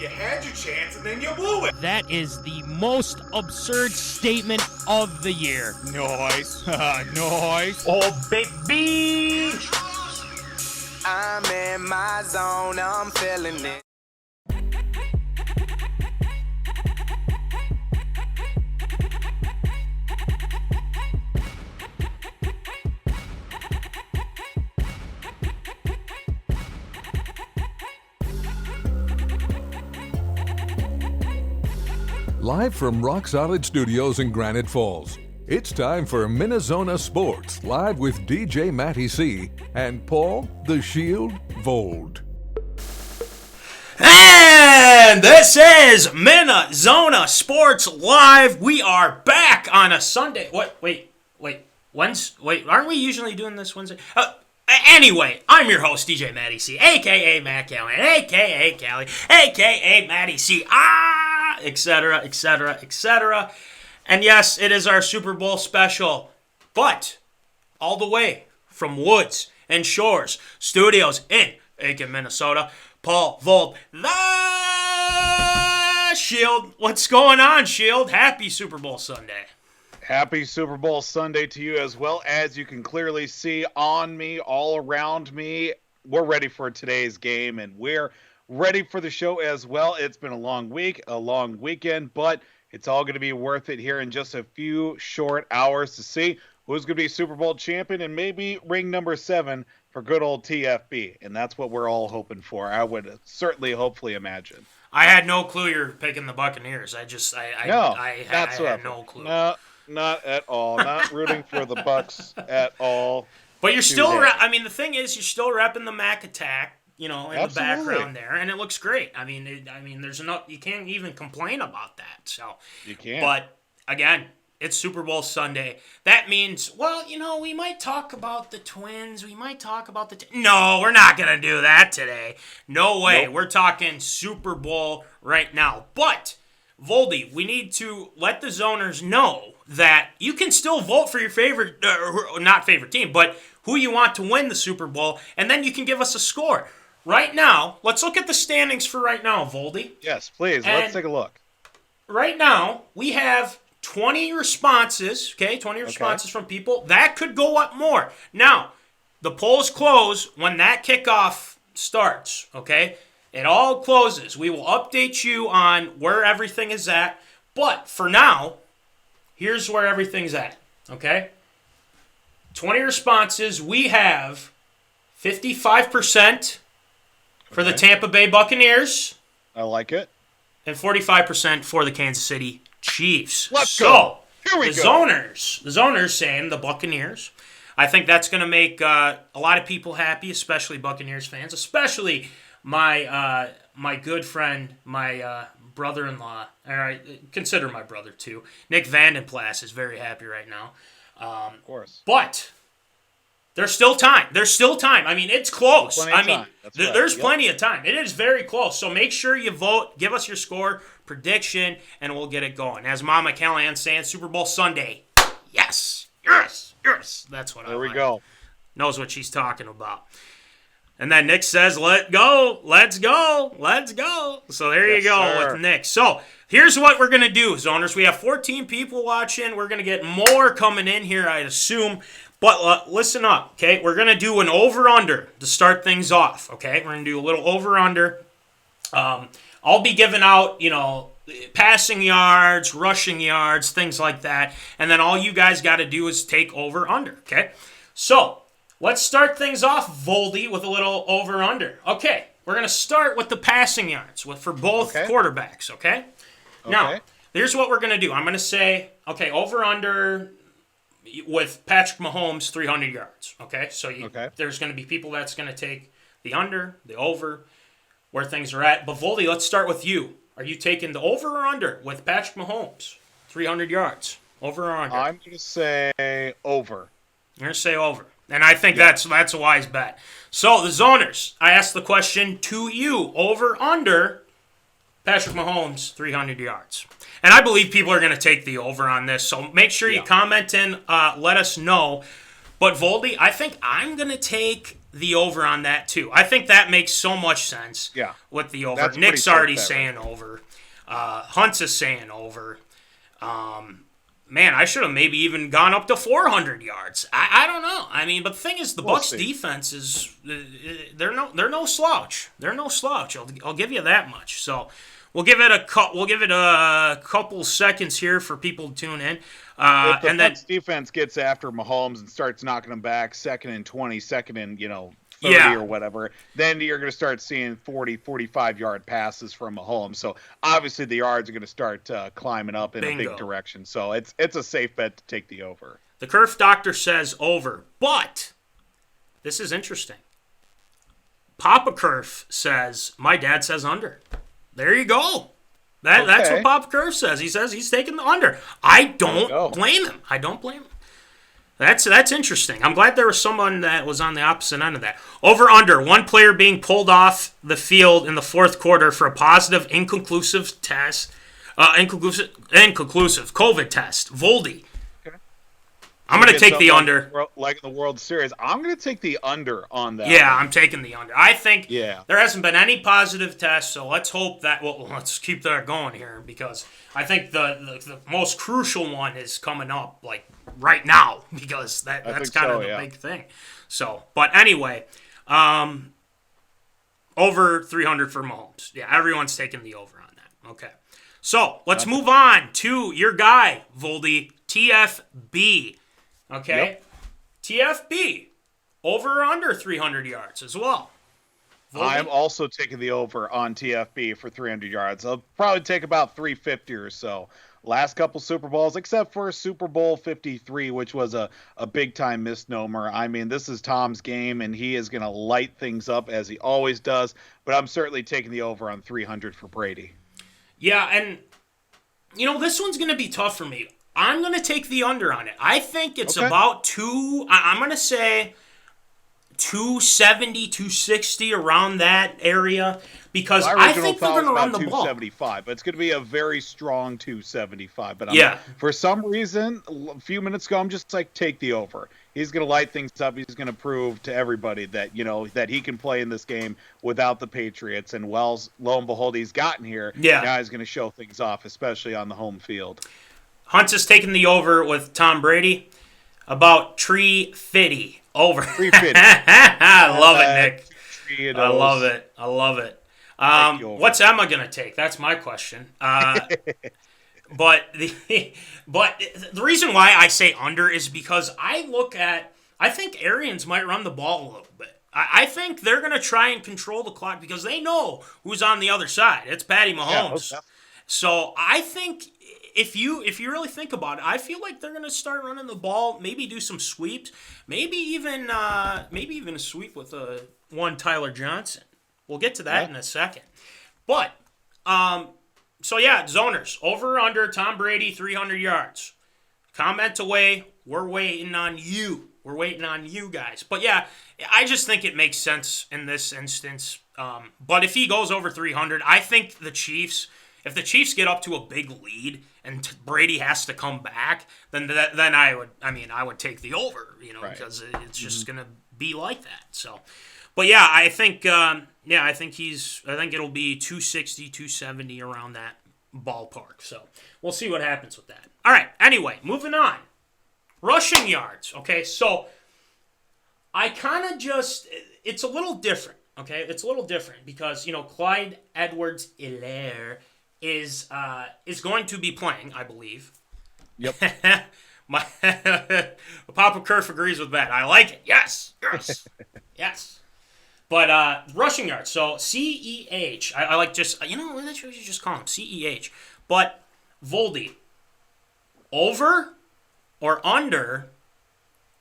You had your chance and then you blew it. That is the most absurd statement of the year. Nice. Nice. Oh, baby. I'm in my zone, I'm feeling it. Live from Rock Solid Studios in Granite Falls, it's time for MinneZona Sports, live with DJ Matty C. and Paul the Shield Vold. And this is MinneZona Sports Live. We are back on a Sunday. Wait. Aren't we usually doing this Wednesday? Anyway, I'm your host, DJ Matty C, a.k.a. Matt Callahan, a.k.a. Callie, a.k.a. Matty C, etc., etc., etc. And yes, it is our Super Bowl special, but all the way from Woods and Shores Studios in Aiken, Minnesota, Paul Vold, the Shield. What's going on, Shield? Happy Super Bowl Sunday. Happy Super Bowl Sunday to you as well. As you can clearly see on me, all around me, we're ready for today's game, and we're ready for the show as well. It's been a long week, a long weekend, but it's all going to be worth it here in just a few short hours to see who's going to be Super Bowl champion and maybe ring number 7 for good old TFB. And that's what we're all hoping for. I would certainly, hopefully imagine. I had no clue you're picking the Buccaneers. I had no clue. No, not at all. Not rooting for the Bucs at all. But you're still, the thing is, you're still repping the Mac Attack, in Absolutely. the background there, and it looks great. There's enough, you can't even complain about that. So you can't. But again, it's Super Bowl Sunday. That means, we might talk about the Twins. We might talk about No, we're not gonna do that today. No way. Nope. We're talking Super Bowl right now. But Voldy, we need to let the zoners know that you can still vote for your favorite, not favorite team, but who you want to win the Super Bowl, and then you can give us a score. Right now, let's look at the standings for right now, Voldy. Yes, please. Let's take a look. Right now, we have 20 responses, 20 responses from people. That could go up more. Now, the polls close when that kickoff starts, okay? It all closes. We will update you on where everything is at. But for now, here's where everything's at, okay? 20 responses. We have 55% for the Tampa Bay Buccaneers. I like it. And 45% for the Kansas City Chiefs. Let's go. Here we go. The zoners saying the Buccaneers. I think that's going to make a lot of people happy, especially Buccaneers fans, especially my good friend, my brother-in-law, all right, consider my brother too. Nick Vandenplas is very happy right now. Of course. But there's still time. It's close. There's plenty of time. It is very close. So make sure you vote. Give us your score, prediction, and we'll get it going. As Mama Callahan saying, Super Bowl Sunday. Yes. That's what I like. There we go. Knows what she's talking about. And then Nick says, let's go. So there you go with Nick. So here's what we're going to do, zoners. We have 14 people watching. We're going to get more coming in here, I'd assume. But listen up, okay? We're going to do an over-under to start things off, okay? We're going to do a little over-under. I'll be giving out, passing yards, rushing yards, things like that. And then all you guys got to do is take over-under, okay? So let's start things off, Voldy, with a little over-under. Okay, we're going to start with the passing yards for both quarterbacks, okay? Now, here's what we're going to do. I'm going to say, over-under with Patrick Mahomes, 300 yards, okay? So there's going to be people that's going to take the under, the over, where things are at. But Voldy, let's start with you. Are you taking the over or under with Patrick Mahomes, 300 yards? Over or under? I'm going to say over. You're going to say over. And I think that's a wise bet. So, the zoners, I asked the question to you. Over, under, Patrick Mahomes, 300 yards. And I believe people are going to take the over on this. So, make sure you comment and let us know. But, Voldy, I think I'm going to take the over on that too. I think that makes so much sense. Yeah. With the over. That's a Nick's pretty already safe bet, saying over. Hunt's is saying over. Man, I should have maybe even gone up to 400 yards. I don't know. I mean, but the thing is, the Bucs defense is they're no slouch. They're no slouch. I'll give you that much. So we'll give it a couple seconds here for people to tune in. If the and then defense gets after Mahomes and starts knocking him back, 2nd and 20, 2nd and 30 or whatever, then you're going to start seeing 40, 45-yard passes from Mahomes. So obviously the yards are going to start climbing up in a big direction. So it's a safe bet to take the over. The Kerf Doctor says over, but this is interesting. Papa Kerf says, my dad says under. There you go. That's what Papa Kerf says. He says he's taking the under. I don't blame him. That's interesting. I'm glad there was someone that was on the opposite end of that. Over under, one player being pulled off the field in the fourth quarter for a positive inconclusive COVID test. Voldy. Okay. I'm going to take the under. Like in the World Series. I'm going to take the under on that. Yeah, I'm taking the under. I think there hasn't been any positive tests, so let's hope that, let's keep that going here, because I think the most crucial one is coming up, like, right now, because that's kind of the big thing. So, but anyway, over 300 for Mahomes. Yeah, everyone's taking the over on that. Okay. So, let's move on to your guy, Voldy, TFB. Okay? Yep. TFB, over or under 300 yards as well. Voldy? I'm also taking the over on TFB for 300 yards. I'll probably take about 350 or so. Last couple Super Bowls, except for Super Bowl 53, which was a big-time misnomer. I mean, this is Tom's game, and he is going to light things up as he always does. But I'm certainly taking the over on 300 for Brady. Yeah, and, this one's going to be tough for me. I'm going to take the under on it. I think it's about I'm going to say 270, 260, around that area, because I think they're going to run the ball. 275, but it's going to be a very strong 275. But for some reason, a few minutes ago, I'm just like, take the over. He's going to light things up. He's going to prove to everybody that, that he can play in this game without the Patriots. And lo and behold, he's gotten here. Yeah. Now he's going to show things off, especially on the home field. Hunt's is taking the over with Tom Brady. About 350 over. 350. I love it, Nick. I love it. What's Emma going to take? That's my question. But the reason why I say under is because I think Arians might run the ball a little bit. I think they're going to try and control the clock because they know who's on the other side. It's Patty Mahomes. Yeah, so I think if you really think about it, I feel like they're going to start running the ball, maybe do some sweeps, maybe even a sweep with one Tyler Johnson. We'll get to that in a second. But so yeah, zoners, over or under Tom Brady 300 yards. Comment away. We're waiting on you. We're waiting on you guys. But yeah, I just think it makes sense in this instance. But if he goes over 300, I think if the Chiefs get up to a big lead and Brady has to come back, then I would take the over, because it's just going to be like that. So, but yeah, I think it'll be 260, 270 around that ballpark. So we'll see what happens with that. All right. Anyway, moving on. Rushing yards. Okay. So I kind of it's a little different. Okay. It's a little different because, Clyde Edwards-Helaire is going to be playing, I believe. Yep. My Papa Kerf agrees with that. I like it. Yes. Yes. But rushing yards. So CEH. I like just you should just call him CEH. But Voldy, over or under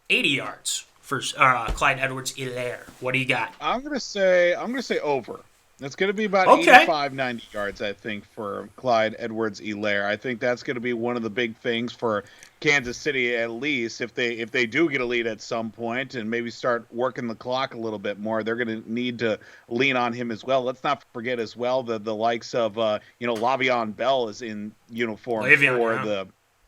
80 yards for Clyde Edwards-Helaire. What do you got? I'm gonna say over. That's going to be about 85, 90 yards, I think, for Clyde Edwards-Helaire. I think that's going to be one of the big things for Kansas City, at least, if they do get a lead at some point and maybe start working the clock a little bit more. They're going to need to lean on him as well. Let's not forget as well the likes of Le'Veon Bell is in uniform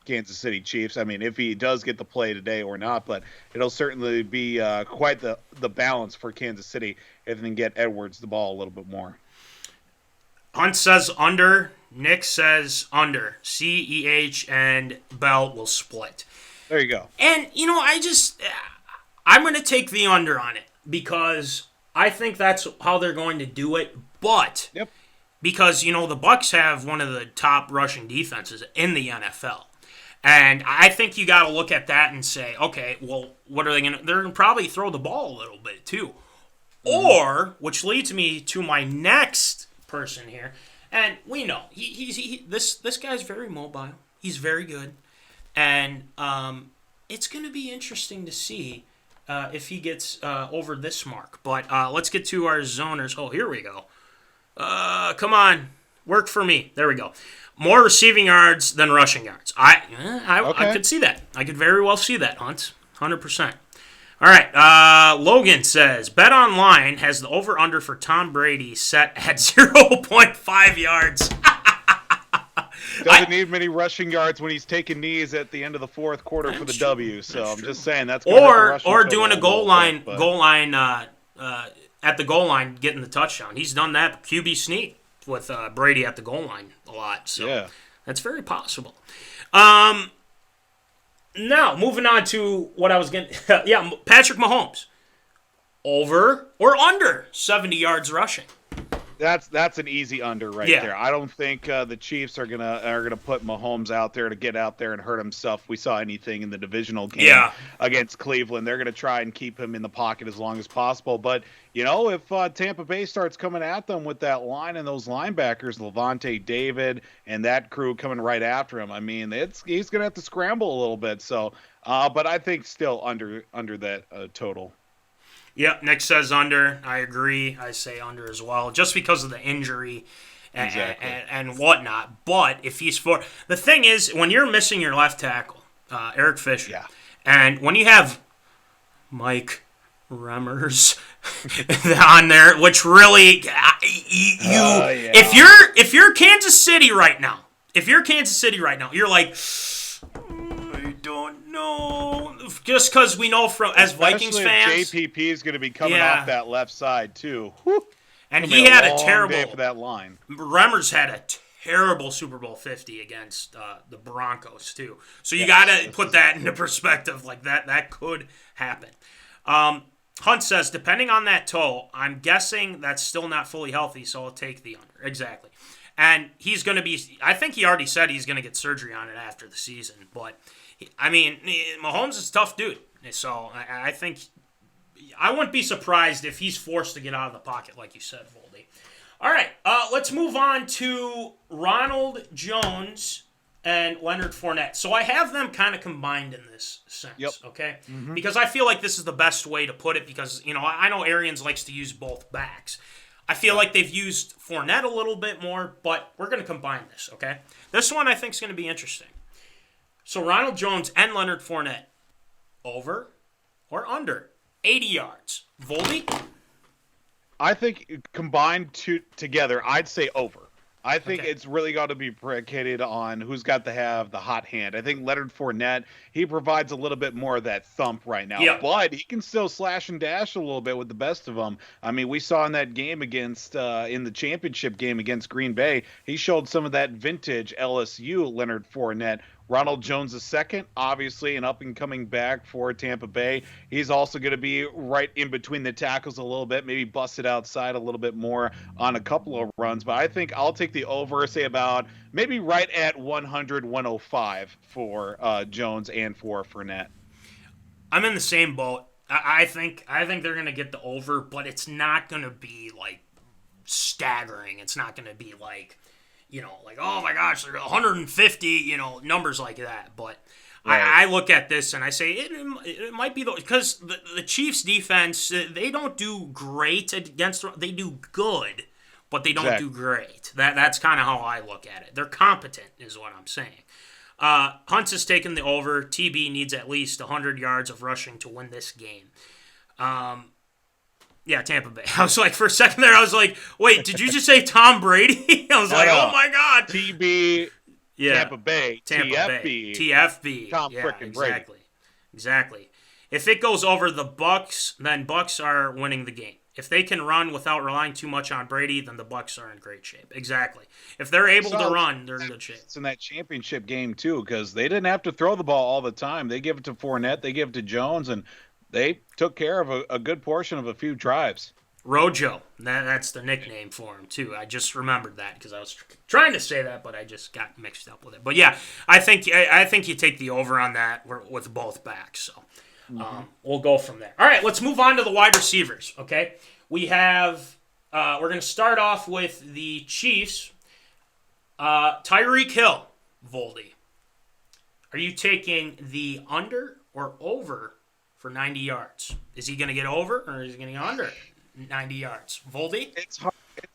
Kansas City Chiefs. I mean, if he does get the play today or not, but it'll certainly be quite the balance for Kansas City if they can get Edwards the ball a little bit more. Hunt says under. Nick says under. CEH and Bell will split. There you go. And, I'm going to take the under on it because I think that's how they're going to do it. But because, the Bucs have one of the top rushing defenses in the NFL. And I think you got to look at that and say, okay, well, what are they going to – they're going to probably throw the ball a little bit too. Mm-hmm. Or, which leads me to my next person here, and we know this guy's very mobile. He's very good. And it's going to be interesting to see if he gets over this mark. But let's get to our zoners. Oh, here we go. Come on. Work for me. There we go. More receiving yards than rushing yards. I could see that. I could very well see that, Hunt. 100%. All right. Logan says, Bet Online has the over-under for Tom Brady set at 0.5 yards. Doesn't need many rushing yards when he's taking knees at the end of the fourth quarter for the W. So I'm just saying that's or doing a goal line at the goal line, getting the touchdown. He's done that QB sneak with Brady at the goal line a lot. So that's very possible. Now moving on to what I was getting. Patrick Mahomes, over or under 70 yards rushing. That's an easy under there. I don't think the Chiefs are gonna put Mahomes out there to get out there and hurt himself. We saw anything in the divisional game against Cleveland. They're gonna try and keep him in the pocket as long as possible. But if Tampa Bay starts coming at them with that line and those linebackers, Levante David and that crew coming right after him, I mean, he's gonna have to scramble a little bit. So, but I think still under that total. Yep, Nick says under. I agree. I say under as well, just because of the injury and whatnot. But if he's the thing is, when you're missing your left tackle, Eric Fisher, and when you have Mike Remmers on there, which really if you're Kansas City right now, you're like, I don't know. Just because we know as Vikings fans, JPP is going to be coming off that left side too. Whew. And he had a terrible day for that line. Remmers had a terrible Super Bowl 50 against the Broncos too. So you got to put that into perspective. Like that could happen. Hunt says, depending on that toe, I'm guessing that's still not fully healthy, so I'll take the under. Exactly. And he's going to be, I think he already said he's going to get surgery on it after the season. But, I mean, Mahomes is a tough dude. So I think, I wouldn't be surprised if he's forced to get out of the pocket, like you said, Voldy. All right, let's move on to Ronald Jones and Leonard Fournette. So I have them kind of combined in this sense, okay? Mm-hmm. Because I feel like this is the best way to put it because, I know Arians likes to use both backs. I feel like they've used Fournette a little bit more, but we're going to combine this, okay? This one I think is going to be interesting. So Ronald Jones and Leonard Fournette, over or under 80 yards? Voldy? I think combined together, I'd say over. I think it's really got to be predicated on who's got to have the hot hand. I think Leonard Fournette, he provides a little bit more of that thump right now, but he can still slash and dash a little bit with the best of them. I mean, we saw in that game against, in the championship game against Green Bay, he showed some of that vintage LSU Leonard Fournette. Ronald Jones II, obviously an up-and-coming back for Tampa Bay. He's also going to be right in between the tackles a little bit, maybe busted outside a little bit more on a couple of runs. But I think I'll take the over, say about maybe right at 100, 105 for Jones and for Fournette. I'm in the same boat. I think they're going to get the over, but it's not going to be, like, staggering. It's not going to be, like, like, oh my gosh, they're 150, numbers like that. But I look at this and I say it might be because the Chiefs defense, they don't do great against, they do good, but they don't do great. That's kind of how I look at it. They're competent is what I'm saying. Hunt's has taken the over. TB needs at least 100 yards of rushing to win this game. Yeah, Tampa Bay. I was like, for a second there, I was like, wait, did you just say Tom Brady? I was like, oh my God. TB Yeah. Tampa Bay, TFB. TFB. Tom Yeah, frickin' Brady. Exactly. If it goes over the Bucks, then Bucks are winning the game. If they can run without relying too much on Brady, then the Bucks are in great shape. Exactly. If they're able to run, they're in good shape. It's in that championship game too, because they didn't have to throw the ball all the time. They give it to Fournette, they give it to Jones, and they took care of a good portion of a few drives. Rojo, that's the nickname for him too. I just remembered that because I was trying to say that, but I just got mixed up with it. But yeah, I think you take the over on that with both backs. So we'll go from there. All right, let's move on to the wide receivers. Okay, we have we're going to start off with the Chiefs. Tyreek Hill, Voldy. Are you taking the under or over for 90 yards? Is he going to get over or is he going to get under 90 yards? Voldy? It's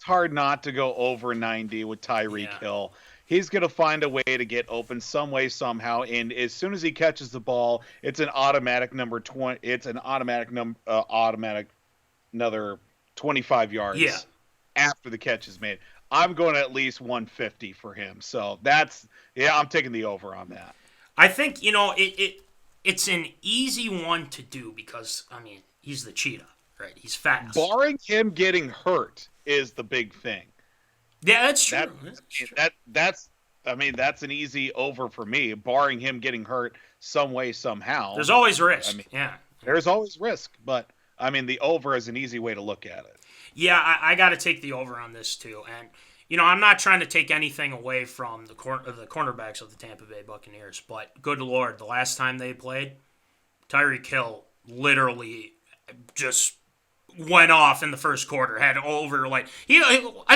hard not to go over 90 with Tyreek Hill. He's going to find a way to get open some way, somehow. And as soon as he catches the ball, it's an automatic number 20. It's an automatic another 25 yards after the catch is made. I'm going to at least 150 for him. So I'm taking the over on that. I think, it's an easy one to do because, he's the cheetah, right? He's fast. Barring him getting hurt is the big thing. Yeah, that's true. That's an easy over for me, barring him getting hurt some way, somehow. There's always risk. There's always risk, but the over is an easy way to look at it. Yeah, I got to take the over on this too. And, I'm not trying to take anything away from the cornerbacks of the Tampa Bay Buccaneers, but good Lord, the last time they played, Tyreek Hill literally just went off in the first quarter, had over I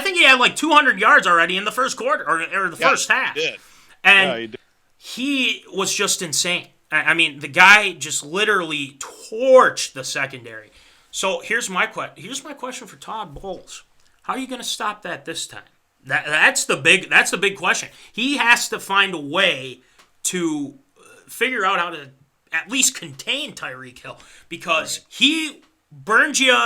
think he had 200 yards already in the first quarter or the first half. He did. And he was just insane. The guy just literally torched the secondary. So here's my question for Todd Bowles. How are you going to stop that this time? That's the big question. He has to find a way to figure out how to at least contain Tyreek Hill because he burned you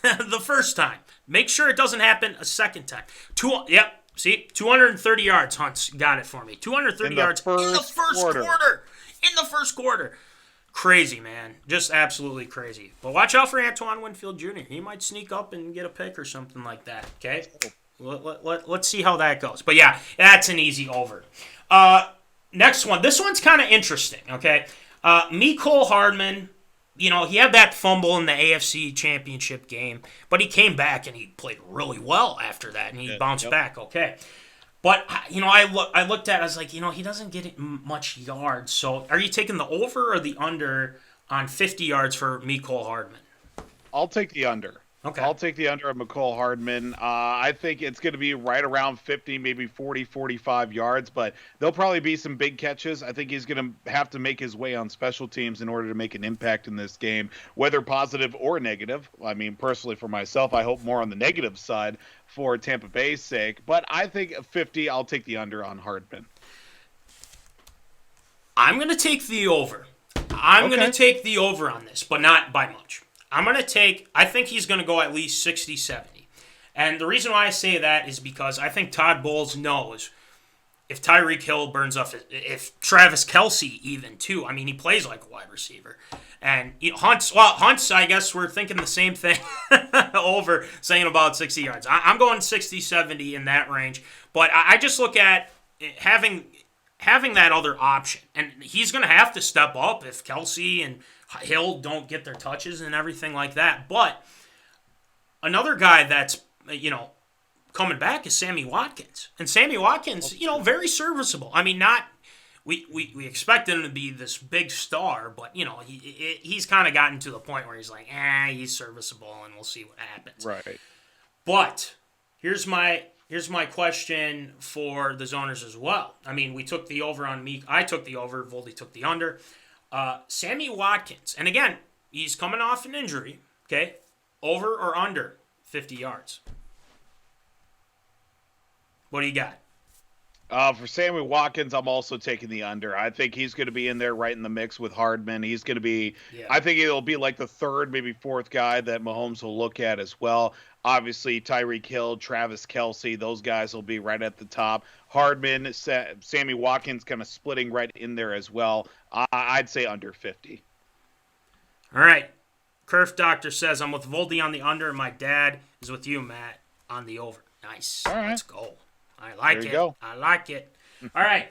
the first time. Make sure it doesn't happen a second time. 230 yards. Hunt's got it for me. 230 yards in the first quarter. In the first quarter. Crazy, man. Just absolutely crazy. But watch out for Antoine Winfield Jr. He might sneak up and get a pick or something like that. Okay? Let's see how that goes. But yeah, that's an easy over. Next one. This one's kind of interesting, okay? Mecole Hardman, he had that fumble in the AFC Championship game, but he came back and he played really well after that, and he bounced back, okay? But, I looked at it, I was like, he doesn't get much yards. So are you taking the over or the under on 50 yards for Mecole Hardman? I'll take the under. Okay. I'll take the under of Mecole Hardman. I think it's going to be right around 50, maybe 40, 45 yards, but there'll probably be some big catches. I think he's going to have to make his way on special teams in order to make an impact in this game, whether positive or negative. Personally for myself, I hope more on the negative side for Tampa Bay's sake, but I think 50, I'll take the under on Hardman. I'm going to take the over. I'm going to take the over on this, but not by much. I think he's going to go at least 60, 70. And the reason why I say that is because I think Todd Bowles knows if Tyreek Hill burns up, if Travis Kelce even too. He plays like a wide receiver. And Hunt's, I guess we're thinking the same thing over saying about 60 yards. I'm going 60, 70 in that range. But I just look at having that other option. And he's going to have to step up if Kelce and Hill don't get their touches and everything like that. But another guy that's, coming back is Sammy Watkins. And Sammy Watkins, very serviceable. We expect him to be this big star, but, he's kind of gotten to the point where he's like, he's serviceable and we'll see what happens. Right. But here's my question for the zoners as well. We took the over on Meek. I took the over. Voldy took the under. Sammy Watkins, and again, he's coming off an injury, okay? Over or under 50 yards? What do you got? For Sammy Watkins, I'm also taking the under. I think he's going to be in there right in the mix with Hardman. He's going to be, Yeah. I think it'll be like the third, maybe fourth guy that Mahomes will look at as well. Obviously, Tyreek Hill, Travis Kelce, those guys will be right at the top. Hardman, Sammy Watkins kind of splitting right in there as well. I'd say under 50. All right. Kerf Doctor says, I'm with Voldy on the under, and my dad is with you, Matt, on the over. Nice. All right. Let's go. I like There you it. go. I like it. All right.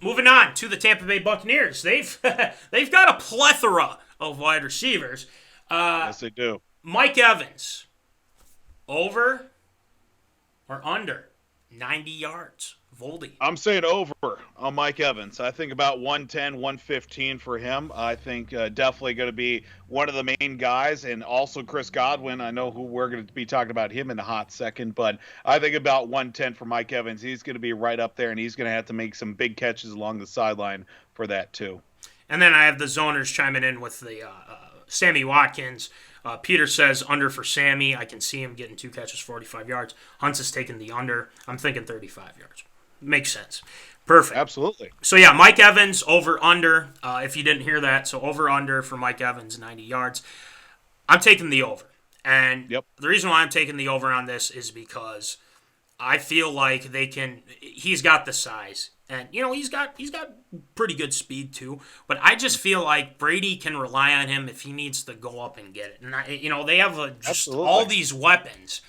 Moving on to the Tampa Bay Buccaneers. They've got a plethora of wide receivers. Yes, they do. Mike Evans, over or under 90 yards? Voldy. I'm saying over on Mike Evans. I think about 110, 115 for him. I think definitely going to be one of the main guys. And also Chris Godwin. I know who we're going to be talking about him in a hot second. But I think about 110 for Mike Evans. He's going to be right up there, and he's going to have to make some big catches along the sideline for that too. And then I have the zoners chiming in with the Sammy Watkins. Peter says under for Sammy. I can see him getting 2 catches, 45 yards. Hunt's is taking the under. I'm thinking 35 yards. Makes sense. Perfect. Absolutely. So, yeah, Mike Evans, over, under. If you didn't hear that, so over, under for Mike Evans, 90 yards. I'm taking the over. And the reason why I'm taking the over on this is because I feel like he's got the size. And, he's got pretty good speed, too. But I just feel like Brady can rely on him if he needs to go up and get it. And, they have all these weapons.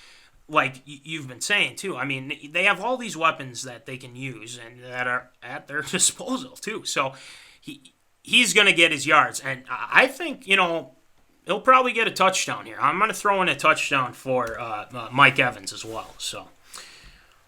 Like you've been saying, too. I mean, they have all these weapons that they can use and that are at their disposal, too. So he's going to get his yards. And I think, he'll probably get a touchdown here. I'm going to throw in a touchdown for Mike Evans as well. So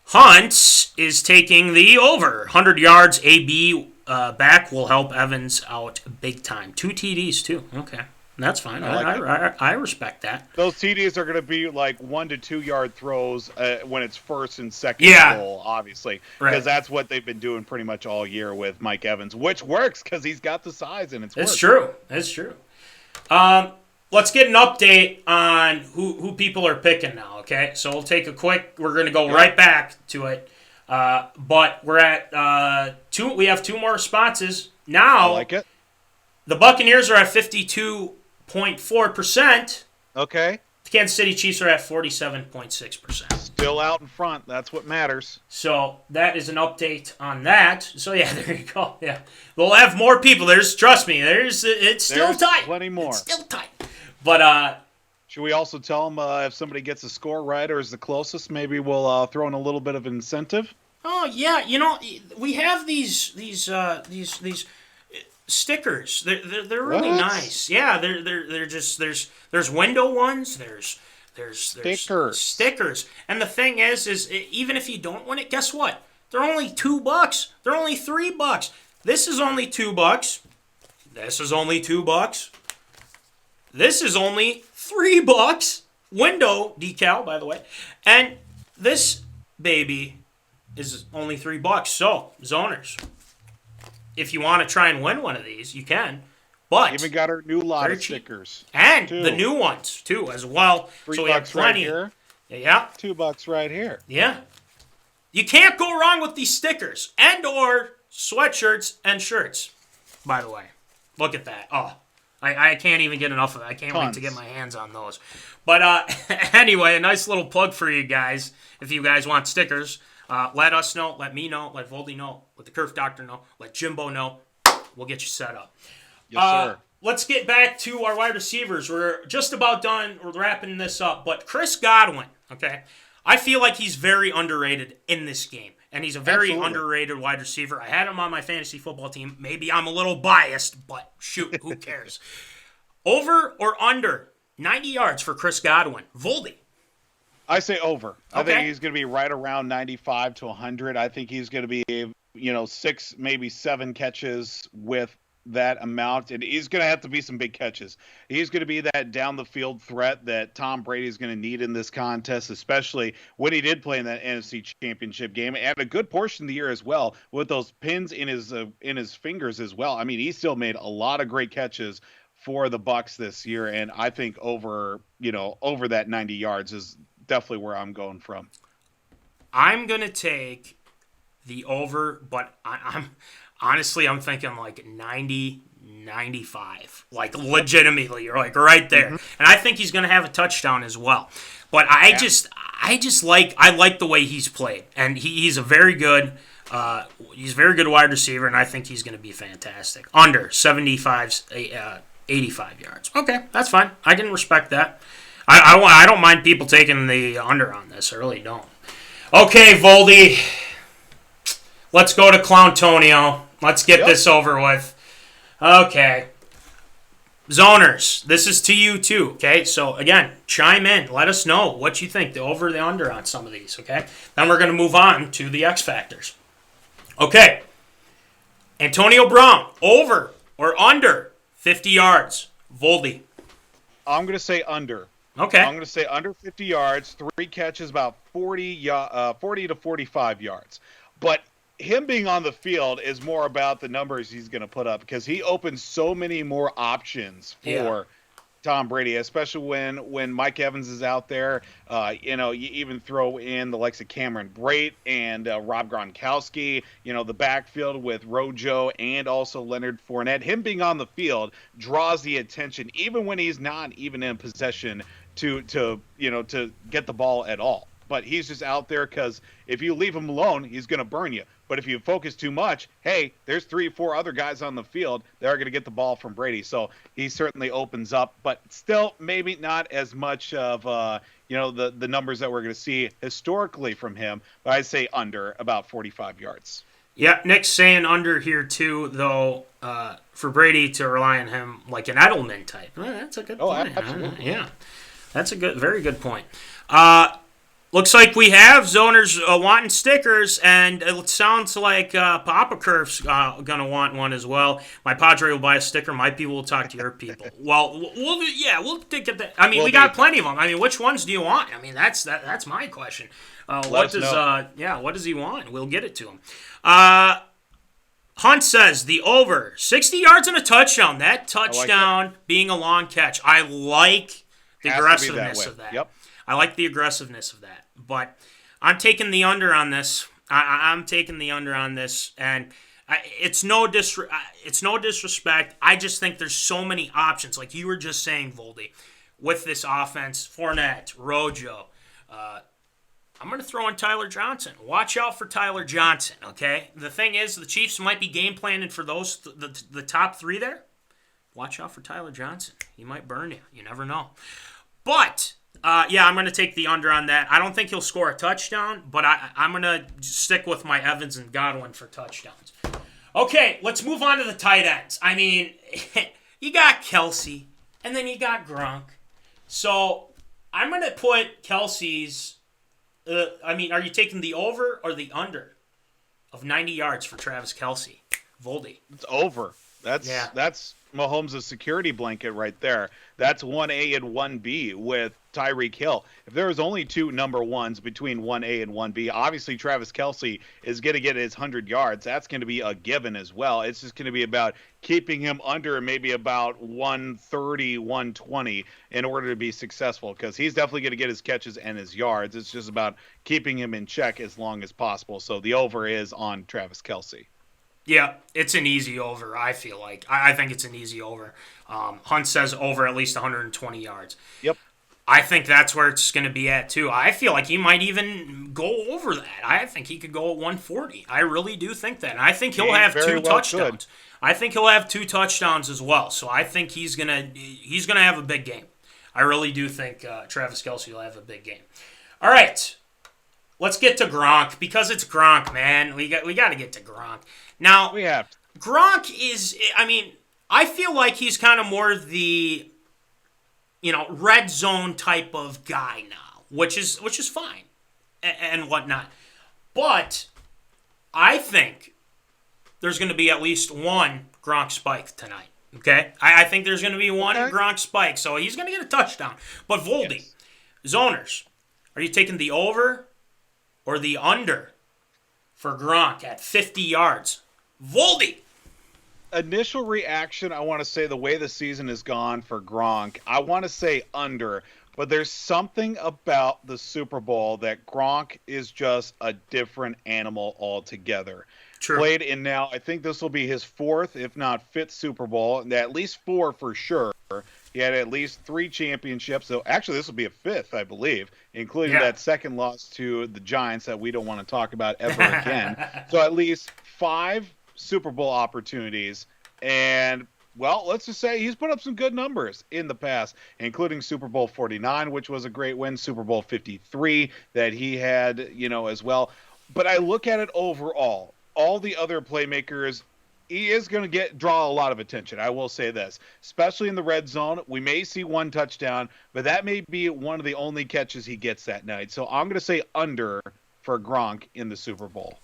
Hunt is taking the over. 100 yards, AB back will help Evans out big time. 2 TDs, too. Okay. That's fine. I respect that. Those TDs are going to be like 1 to 2 yard throws when it's first and second goal, obviously, because that's what they've been doing pretty much all year with Mike Evans, which works because he's got the size and it's true. It's true. Let's get an update on who people are picking now. Okay, so we'll take we're going to go right back to it, but we're at 2. We have 2 more responses now. I like it. The Buccaneers are at 52.4%. Okay. The Kansas City Chiefs are at 47.6%. Still out in front. That's what matters. So that is an update on that. So yeah, there you go. Yeah, we'll have more people. Trust me. It's still tight. Plenty more. It's still tight. But should we also tell them if somebody gets a score right or is the closest? Maybe we'll throw in a little bit of incentive. Oh yeah, we have these stickers. They're really nice. Yeah, they're just there's window ones. There's stickers. And the thing is even if you don't win it, guess what? They're only $2. They're only $3. This is only $2. This is only $2. This is only $3. Window decal, by the way. And this baby is only $3. So, zoners, if you want to try and win one of these, you can. But even got our new lot of cheap. stickers. And the new ones, too, as well. So we have plenty. Right here. Yeah. $2 right here. Yeah. You can't go wrong with these stickers and or sweatshirts and shirts, by the way. Look at that. Oh, I can't even get enough of it. I can't wait to get my hands on those. But anyway, a nice little plug for you guys. If you guys want stickers, let us know. Let me know. Let Voldy know. Let the Kerf Doctor know. Let Jimbo know. We'll get you set up. Yes, sir. Let's get back to our wide receivers. We're just about done. We're wrapping this up. But Chris Godwin, okay, I feel like he's very underrated in this game. And he's a very underrated wide receiver. I had him on my fantasy football team. Maybe I'm a little biased, but shoot, who cares? Over or under 90 yards for Chris Godwin? Voldy. I say over. I think he's going to be right around 95 to 100. I think he's going to be, 6, maybe 7 catches with that amount, and he's going to have to be some big catches. He's going to be that down the field threat that Tom Brady is going to need in this contest, especially when he did play in that NFC Championship game and a good portion of the year as well with those pins in his fingers as well. I mean, he still made a lot of great catches for the Bucs this year, and I think over that 90 yards is definitely where I'm going from. I'm going to take the over, but I'm honestly, I'm thinking like 90, 95. Like, legitimately, you're like right there. And I think he's going to have a touchdown as well. But I like the way he's played. And he's a very good wide receiver, and I think he's going to be fantastic. Under 85 yards. Okay, that's fine. I can respect that. I don't mind people taking the under on this. I really don't. Okay, Voldy. Let's go to Clowntonio. Let's get this over with. Okay. Zoners, this is to you too, okay? So, again, chime in. Let us know what you think, the over, the under on some of these, okay? Then we're going to move on to the X Factors. Okay. Antonio Brown, over or under 50 yards. Voldy. I'm going to say under. Okay. I'm going to say under 50 yards, 3 catches, about 40 to 45 yards. But him being on the field is more about the numbers he's going to put up, because he opens so many more options for Tom Brady, especially when Mike Evans is out there. You even throw in the likes of Cameron Brate and Rob Gronkowski, the backfield with Rojo and also Leonard Fournette. Him being on the field draws the attention, even when he's not even in possession to get the ball at all. But he's just out there because if you leave him alone, he's going to burn you. But if you focus too much, hey, there's 3 or 4 other guys on the field that are going to get the ball from Brady. So he certainly opens up, but still maybe not as much of the numbers that we're going to see historically from him. But I'd say under about 45 yards. Yeah, Nick's saying under here too, though, for Brady to rely on him like an Edelman type. Well, that's a good point. Absolutely. Yeah, that's a very good point. Looks like we have zoners wanting stickers, and it sounds like Papa Curve's going to want one as well. My Padre will buy a sticker. My people will talk to your people. Well, we'll take it. We got plenty of them. I mean, which ones do you want? I mean, that's my question. What does he want? We'll get it to him. Hunt says the over 60 yards and a touchdown. That touchdown being a long catch. I like the aggressiveness of that. Yep. I like the aggressiveness of that, but I'm taking the under on this. I'm taking the under on this, and it's no disrespect. I just think there's so many options, like you were just saying, Voldy, with this offense. Fournette, Rojo. I'm going to throw in Tyler Johnson. Watch out for Tyler Johnson, okay? The thing is, the Chiefs might be game planning for those the top 3 there. Watch out for Tyler Johnson. He might burn you. You never know. But I'm going to take the under on that. I don't think he'll score a touchdown, but I'm going to stick with my Evans and Godwin for touchdowns. Okay, let's move on to the tight ends. I mean, you got Kelsey, and then you got Gronk. So I'm going to put Kelsey's... are you taking the over or the under of 90 yards for Travis Kelsey? Voldy. It's over. That's Mahomes' security blanket right there. That's 1A and 1B with Tyreek Hill. If there was only 2 number ones between 1A and 1B, obviously Travis Kelsey is going to get his 100 yards. That's going to be a given as well. It's just going to be about keeping him under maybe about 130, 120 in order to be successful, because he's definitely going to get his catches and his yards. It's just about keeping him in check as long as possible. So the over is on Travis Kelsey. Yeah, it's an easy over, I feel like. I think it's an easy over. Hunt says over at least 120 yards. Yep. I think that's where it's going to be at, too. I feel like he might even go over that. I think he could go at 140. I really do think that. And I think he'll have 2 touchdowns. I think he'll have 2 touchdowns as well. So I think he's gonna have a big game. I really do think Travis Kelce will have a big game. All right. Let's get to Gronk, because it's Gronk, man. We got to get to Gronk. Now, Gronk is, I feel like he's kind of more the, red zone type of guy now, which is fine and whatnot. But I think there's going to be at least one Gronk spike tonight, okay? I think there's going to be one Gronk spike, so he's going to get a touchdown. But Voldy, zoners, are you taking the over or the under for Gronk at 50 yards? Voldy. Initial reaction, I want to say the way the season has gone for Gronk, I want to say under. But there's something about the Super Bowl that Gronk is just a different animal altogether. True. Played in now, I think this will be his fourth, if not fifth Super Bowl, and at least four for sure. He had at least 3 championships. So actually, this will be a fifth, I believe, including that second loss to the Giants that we don't want to talk about ever again. So at least 5 Super Bowl opportunities. And, well, let's just say he's put up some good numbers in the past, including Super Bowl 49, which was a great win, Super Bowl 53 that he had, as well. But I look at it overall. All the other playmakers, he is going to draw a lot of attention. I will say this, especially in the red zone. We may see 1 touchdown, but that may be one of the only catches he gets that night. So I'm going to say under for Gronk in the Super Bowl.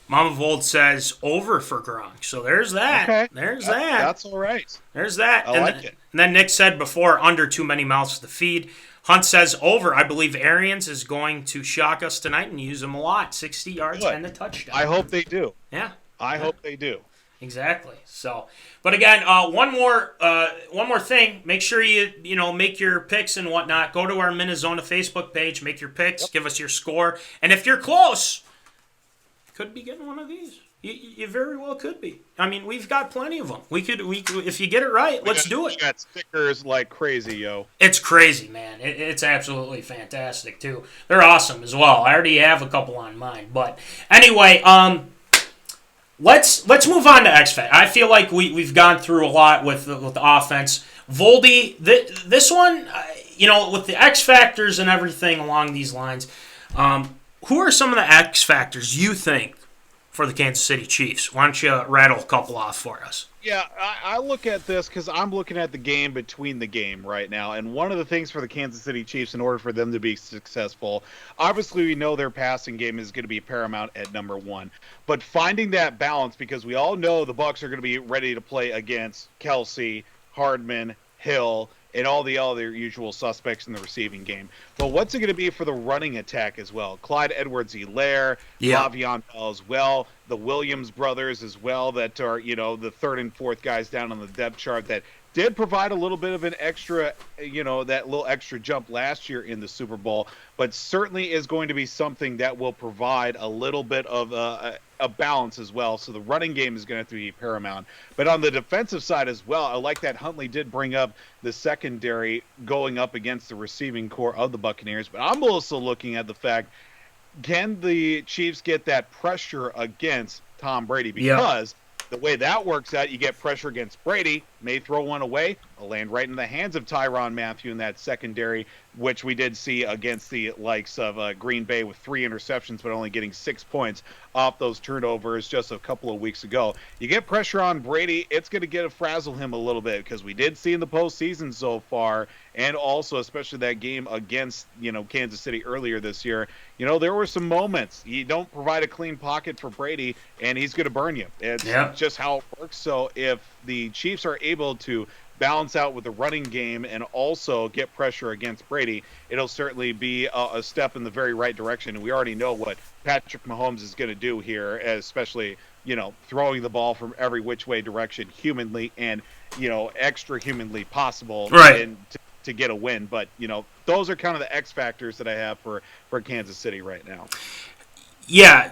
Mama Vold says over for Gronk. So there's that. Okay. There's that. That's all right. There's that. I like it. And then Nick said before, under too many mouths to feed. Hunt says over. I believe Arians is going to shock us tonight and use him a lot. 60 yards and a touchdown. I hope they do. Yeah. I hope they do. Exactly. So, but again, one more thing. Make sure you make your picks and whatnot. Go to our MinneZona Facebook page. Make your picks. Give us your score. And if you're close, could be getting one of these. You very well could be. I mean, we've got plenty of them. We could if you get it right, let's do it. We got stickers like crazy, yo. It's crazy, man. It's absolutely fantastic too. They're awesome as well. I already have a couple on mine, but anyway, let's move on to X Factor. I feel like we've gone through a lot with the offense. Voldy, this one, with the X Factors and everything along these lines, who are some of the X Factors you think for the Kansas City Chiefs? Why don't you rattle a couple off for us? Yeah, I look at this because I'm looking at the game between the game right now. And one of the things for the Kansas City Chiefs, in order for them to be successful, obviously we know their passing game is going to be paramount at number 1. But finding that balance, because we all know the Bucs are going to be ready to play against Kelsey, Hardman, Hill, and all the other usual suspects in the receiving game. But what's it going to be for the running attack as well? Clyde Edwards-Helaire, Le'Veon Bell as well, the Williams brothers as well that are, the third and fourth guys down on the depth chart that did provide a little bit of an extra, that little extra jump last year in the Super Bowl, but certainly is going to be something that will provide a little bit of a balance as well. So the running game is going to have to be paramount. But on the defensive side as well, I like that Huntley did bring up the secondary going up against the receiving core of the Buccaneers. But I'm also looking at the fact, can the Chiefs get that pressure against Tom Brady? Because the way that works out, you get pressure against Brady, may throw one away, it'll land right in the hands of Tyrann Mathieu in that secondary, which we did see against the likes of Green Bay with 3 interceptions, but only getting 6 points off those turnovers just a couple of weeks ago. You get pressure on Brady, it's going to frazzle him a little bit, because we did see in the postseason so far, and also especially that game against Kansas City earlier this year, there were some moments. You don't provide a clean pocket for Brady, and he's going to burn you. It's just how it works. So if the Chiefs are able to balance out with the running game and also get pressure against Brady, it'll certainly be a step in the very right direction. And we already know what Patrick Mahomes is going to do here, especially, throwing the ball from every which way direction, humanly and, extra humanly possible. Right. And to get a win. But, those are kind of the X factors that I have for Kansas City right now. Yeah,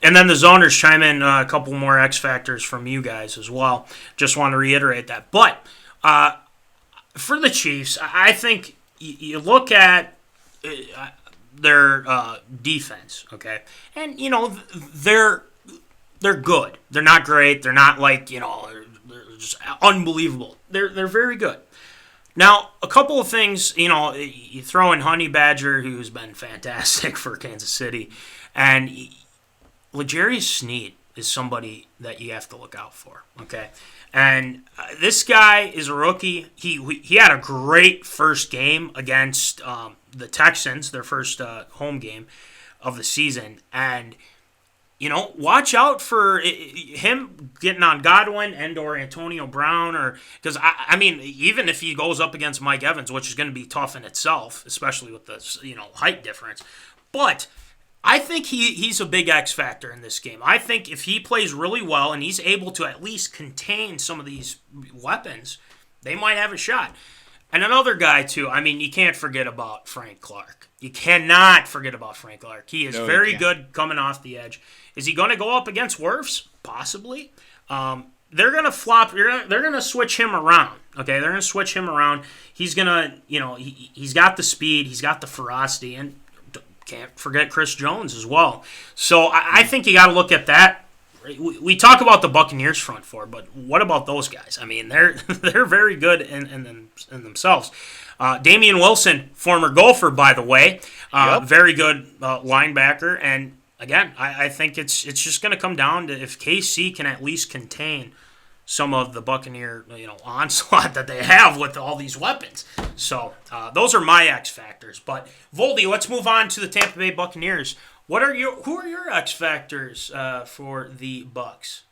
and then the zoners chime in a couple more X factors from you guys as well. Just want to reiterate that. But for the Chiefs, I think you look at their defense, okay? And, they're good. They're not great. They're not like, they're just unbelievable. They're very good. Now, a couple of things, you throw in Honey Badger, who's been fantastic for Kansas City, and L'Jarius Sneed is somebody that you have to look out for, okay? And this guy is a rookie. He had a great first game against the Texans, their first home game of the season, and watch out for him getting on Godwin and/or Antonio Brown, or because I mean, even if he goes up against Mike Evans, which is going to be tough in itself, especially with the height difference. But I think he's a big X factor in this game. I think if he plays really well and he's able to at least contain some of these weapons, they might have a shot. And another guy, too, I mean, you can't forget about Frank Clark. You cannot forget about Frank Clark. He is very good coming off the edge. Is he going to go up against Wirfs? Possibly. They're going to flop. They're going to switch him around. Okay, they're going to switch him around. He's going to, he's got the speed. He's got the ferocity. And can't forget Chris Jones as well. So I think you got to look at that. We talk about the Buccaneers front four, but what about those guys? I mean, they're very good in themselves. Damian Wilson, former Gopher, by the way, very good linebacker. And again, I think it's just going to come down to if KC can at least contain some of the Buccaneer onslaught that they have with all these weapons. So those are my X factors. But Voldy, let's move on to the Tampa Bay Buccaneers. Who are your X factors for the Bucs?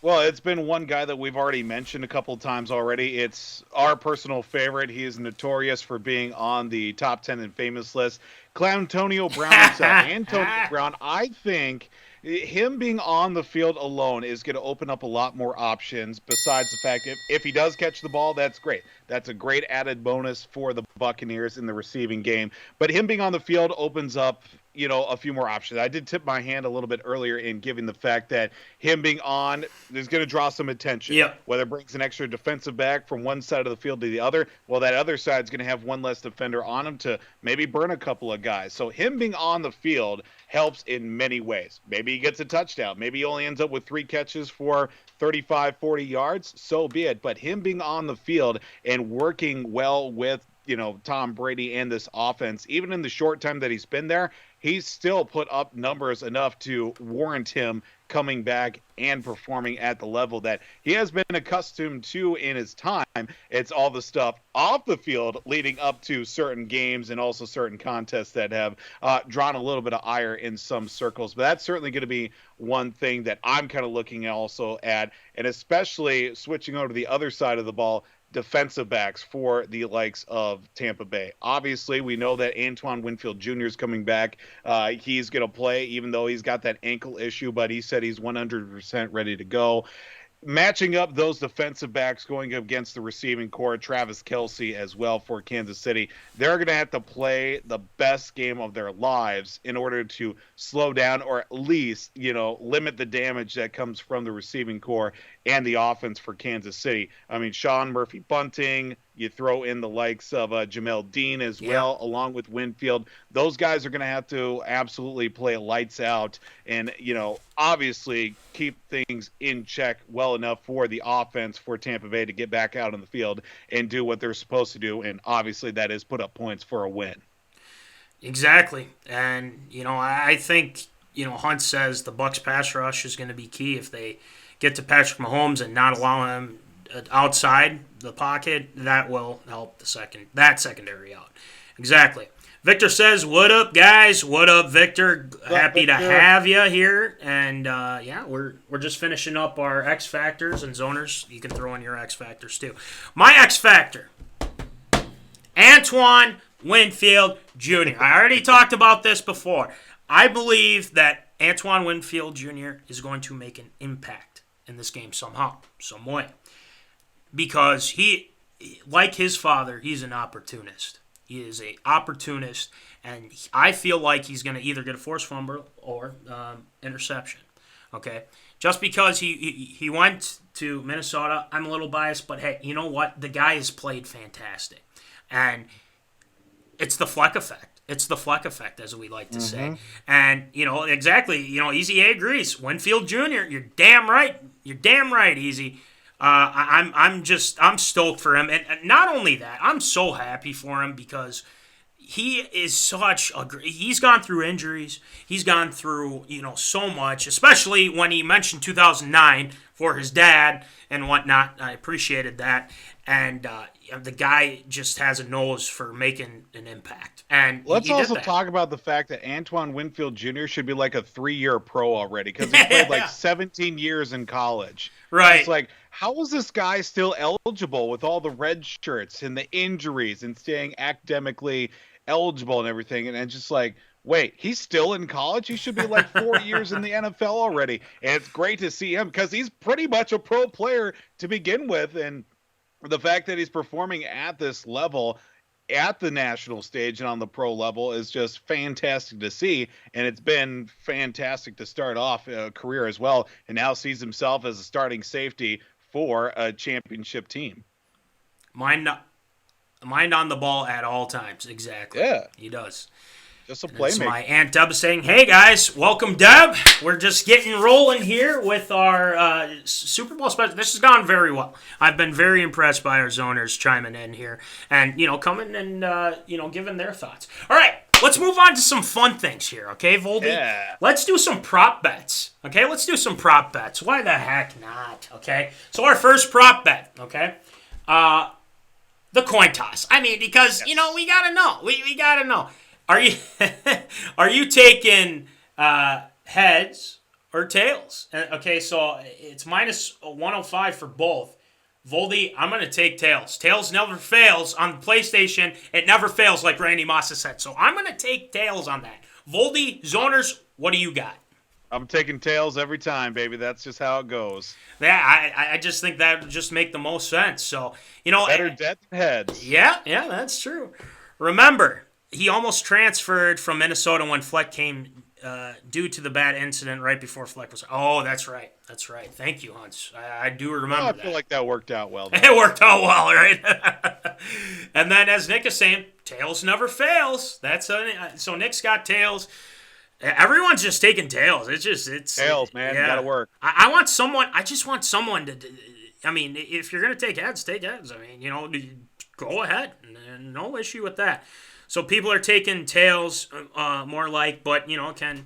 Well, it's been one guy that we've already mentioned a couple of times already. It's our personal favorite. He is notorious for being on the top 10 and famous list. Antonio Brown himself. Antonio Brown, I think him being on the field alone is going to open up a lot more options besides the fact if he does catch the ball, that's great. That's a great added bonus for the Buccaneers in the receiving game. But him being on the field opens up, a few more options. I did tip my hand a little bit earlier in giving the fact that him being on is going to draw some attention. Yep. Whether it brings an extra defensive back from one side of the field to the other, well, that other side is going to have one less defender on him to maybe burn a couple of guys. So him being on the field helps in many ways. Maybe he gets a touchdown. Maybe he only ends up with 3 catches for 35, 40 yards. So be it. But him being on the field and working well with Tom Brady and this offense, even in the short time that he's been there, he's still put up numbers enough to warrant him coming back and performing at the level that he has been accustomed to in his time. It's all the stuff off the field leading up to certain games and also certain contests that have drawn a little bit of ire in some circles. But that's certainly going to be one thing that I'm kind of looking also at, and especially switching over to the other side of the ball, defensive backs for the likes of Tampa Bay. Obviously, we know that Antoine Winfield Jr. is coming back. He's going to play, even though he's got that ankle issue, but he said he's 100% ready to go. Matching up those defensive backs going against the receiving core, Travis Kelce as well for Kansas City, they're going to have to play the best game of their lives in order to slow down or at least, limit the damage that comes from the receiving core and the offense for Kansas City. I mean, Sean Murphy-Bunting, you throw in the likes of Jamel Dean as well, along with Winfield. Those guys are going to have to absolutely play lights out and, obviously keep things in check well enough for the offense for Tampa Bay to get back out on the field and do what they're supposed to do. And obviously that is put up points for a win. Exactly. And, I think, Hunt says the Bucs pass rush is going to be key if they get to Patrick Mahomes and not allow him outside the pocket. That will help that secondary out. Exactly. Victor says, what up, guys? What up, Victor? Happy to have you here. And, we're just finishing up our X Factors and Zoners. You can throw in your X Factors, too. My X Factor, Antoine Winfield Jr. I already talked about this before. I believe that Antoine Winfield Jr. is going to make an impact in this game somehow, some way. Because he, like his father, he's an opportunist. He is an opportunist, and I feel like he's going to either get a forced fumble or interception. Okay, just because he went to Minnesota, I'm a little biased, but hey, you know what? The guy has played fantastic, and it's the Fleck effect. It's the Fleck effect, as we like to say. And exactly. Easy A agrees. Winfield Jr. You're damn right. You're damn right, Easy. I'm stoked for him, and not only that, I'm so happy for him because he is he's gone through injuries, he's gone through so much, especially when he mentioned 2009 for his dad and whatnot. I appreciated that, and the guy just has a nose for making an impact. And let's also talk about the fact that Antoine Winfield Jr. should be like a 3-year pro already because he played like 17 years in college. Right. It's like, how is this guy still eligible with all the red shirts and the injuries and staying academically eligible and everything? And it's just like, wait, he's still in college? He should be like 4 years in the NFL already. And it's great to see him because he's pretty much a pro player to begin with. And the fact that he's performing at this level, at the national stage and on the pro level, is just fantastic to see. And it's been fantastic to start off a career as well. And now sees himself as a starting safety for a championship team. Mind on the ball at all times. Exactly. Yeah. He does. Just a That's playmaker. my Aunt Deb saying, hey, guys, welcome, Deb. We're just getting rolling here with our Super Bowl special. This has gone very well. I've been very impressed by our zoners chiming in here and, coming and, giving their thoughts. All right, let's move on to some fun things here, okay, Voldy? Yeah. Let's do some prop bets, okay? Let's do some prop bets. Why the heck not, okay? So our first prop bet, okay, the coin toss. I mean, because, we got to know. We got to know. Are you taking heads or tails? Okay, so it's minus 105 for both. Voldy, I'm going to take tails. Tails never fails on the PlayStation. It never fails, like Randy Moss has said. So I'm going to take tails on that. Voldy, zoners, what do you got? I'm taking tails every time, baby. That's just how it goes. Yeah, I just think that would just make the most sense. So, Better dead than heads. Yeah, that's true. Remember, he almost transferred from Minnesota when Fleck came due to the bad incident right before Fleck was. Oh, that's right. Thank you, Hunts. I do remember that. I feel like that worked out well. It worked out well, right? And then, as Nick is saying, tails never fails. So Nick's got tails. Everyone's just taking tails. It's tails, man. Yeah. Gotta work. I want someone. I just want someone to. I mean, if you're gonna take heads, take heads. I mean, go ahead. No issue with that. So people are taking tails, more like, but can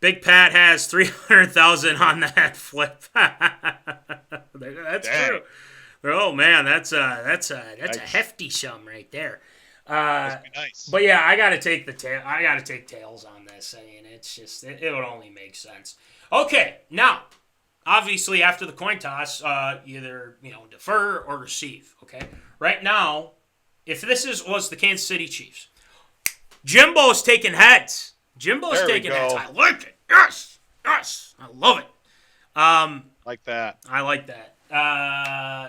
Big Pat has 300,000 on that flip. That's Dang. true. Oh man, that's a hefty sum right there. Must be nice. But yeah, I gotta take the tail. I gotta take tails on this. I mean, it's just it would only make sense. Okay, now obviously after the coin toss, either defer or receive. Okay, right now. If this was the Kansas City Chiefs, Jimbo's taking heads. Jimbo's taking heads. I like it. Yes. I love it. Like that. I like that.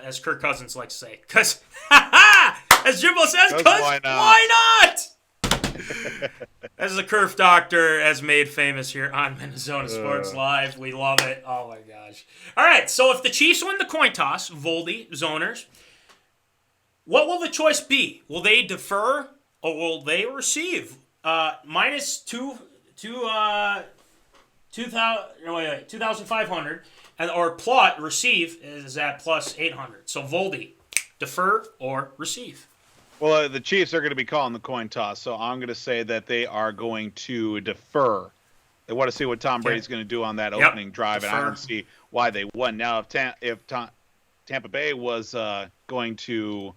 As Kirk Cousins likes to say. Because, as Jimbo says, why not? As the Curve Doctor has made famous here on MinneZona Sports Live. We love it. Oh, my gosh. All right, so if the Chiefs win the coin toss, Voldy, zoners, what will the choice be? Will they defer or will they receive? Minus 2,500 or plot receive is at plus 800. So Voldy, defer or receive? Well, the Chiefs are going to be calling the coin toss, so I'm going to say that they are going to defer. They want to see what Tom Brady's going to do on that opening drive, defer. And I don't see why they wouldn't. Now, if Tampa Bay was going to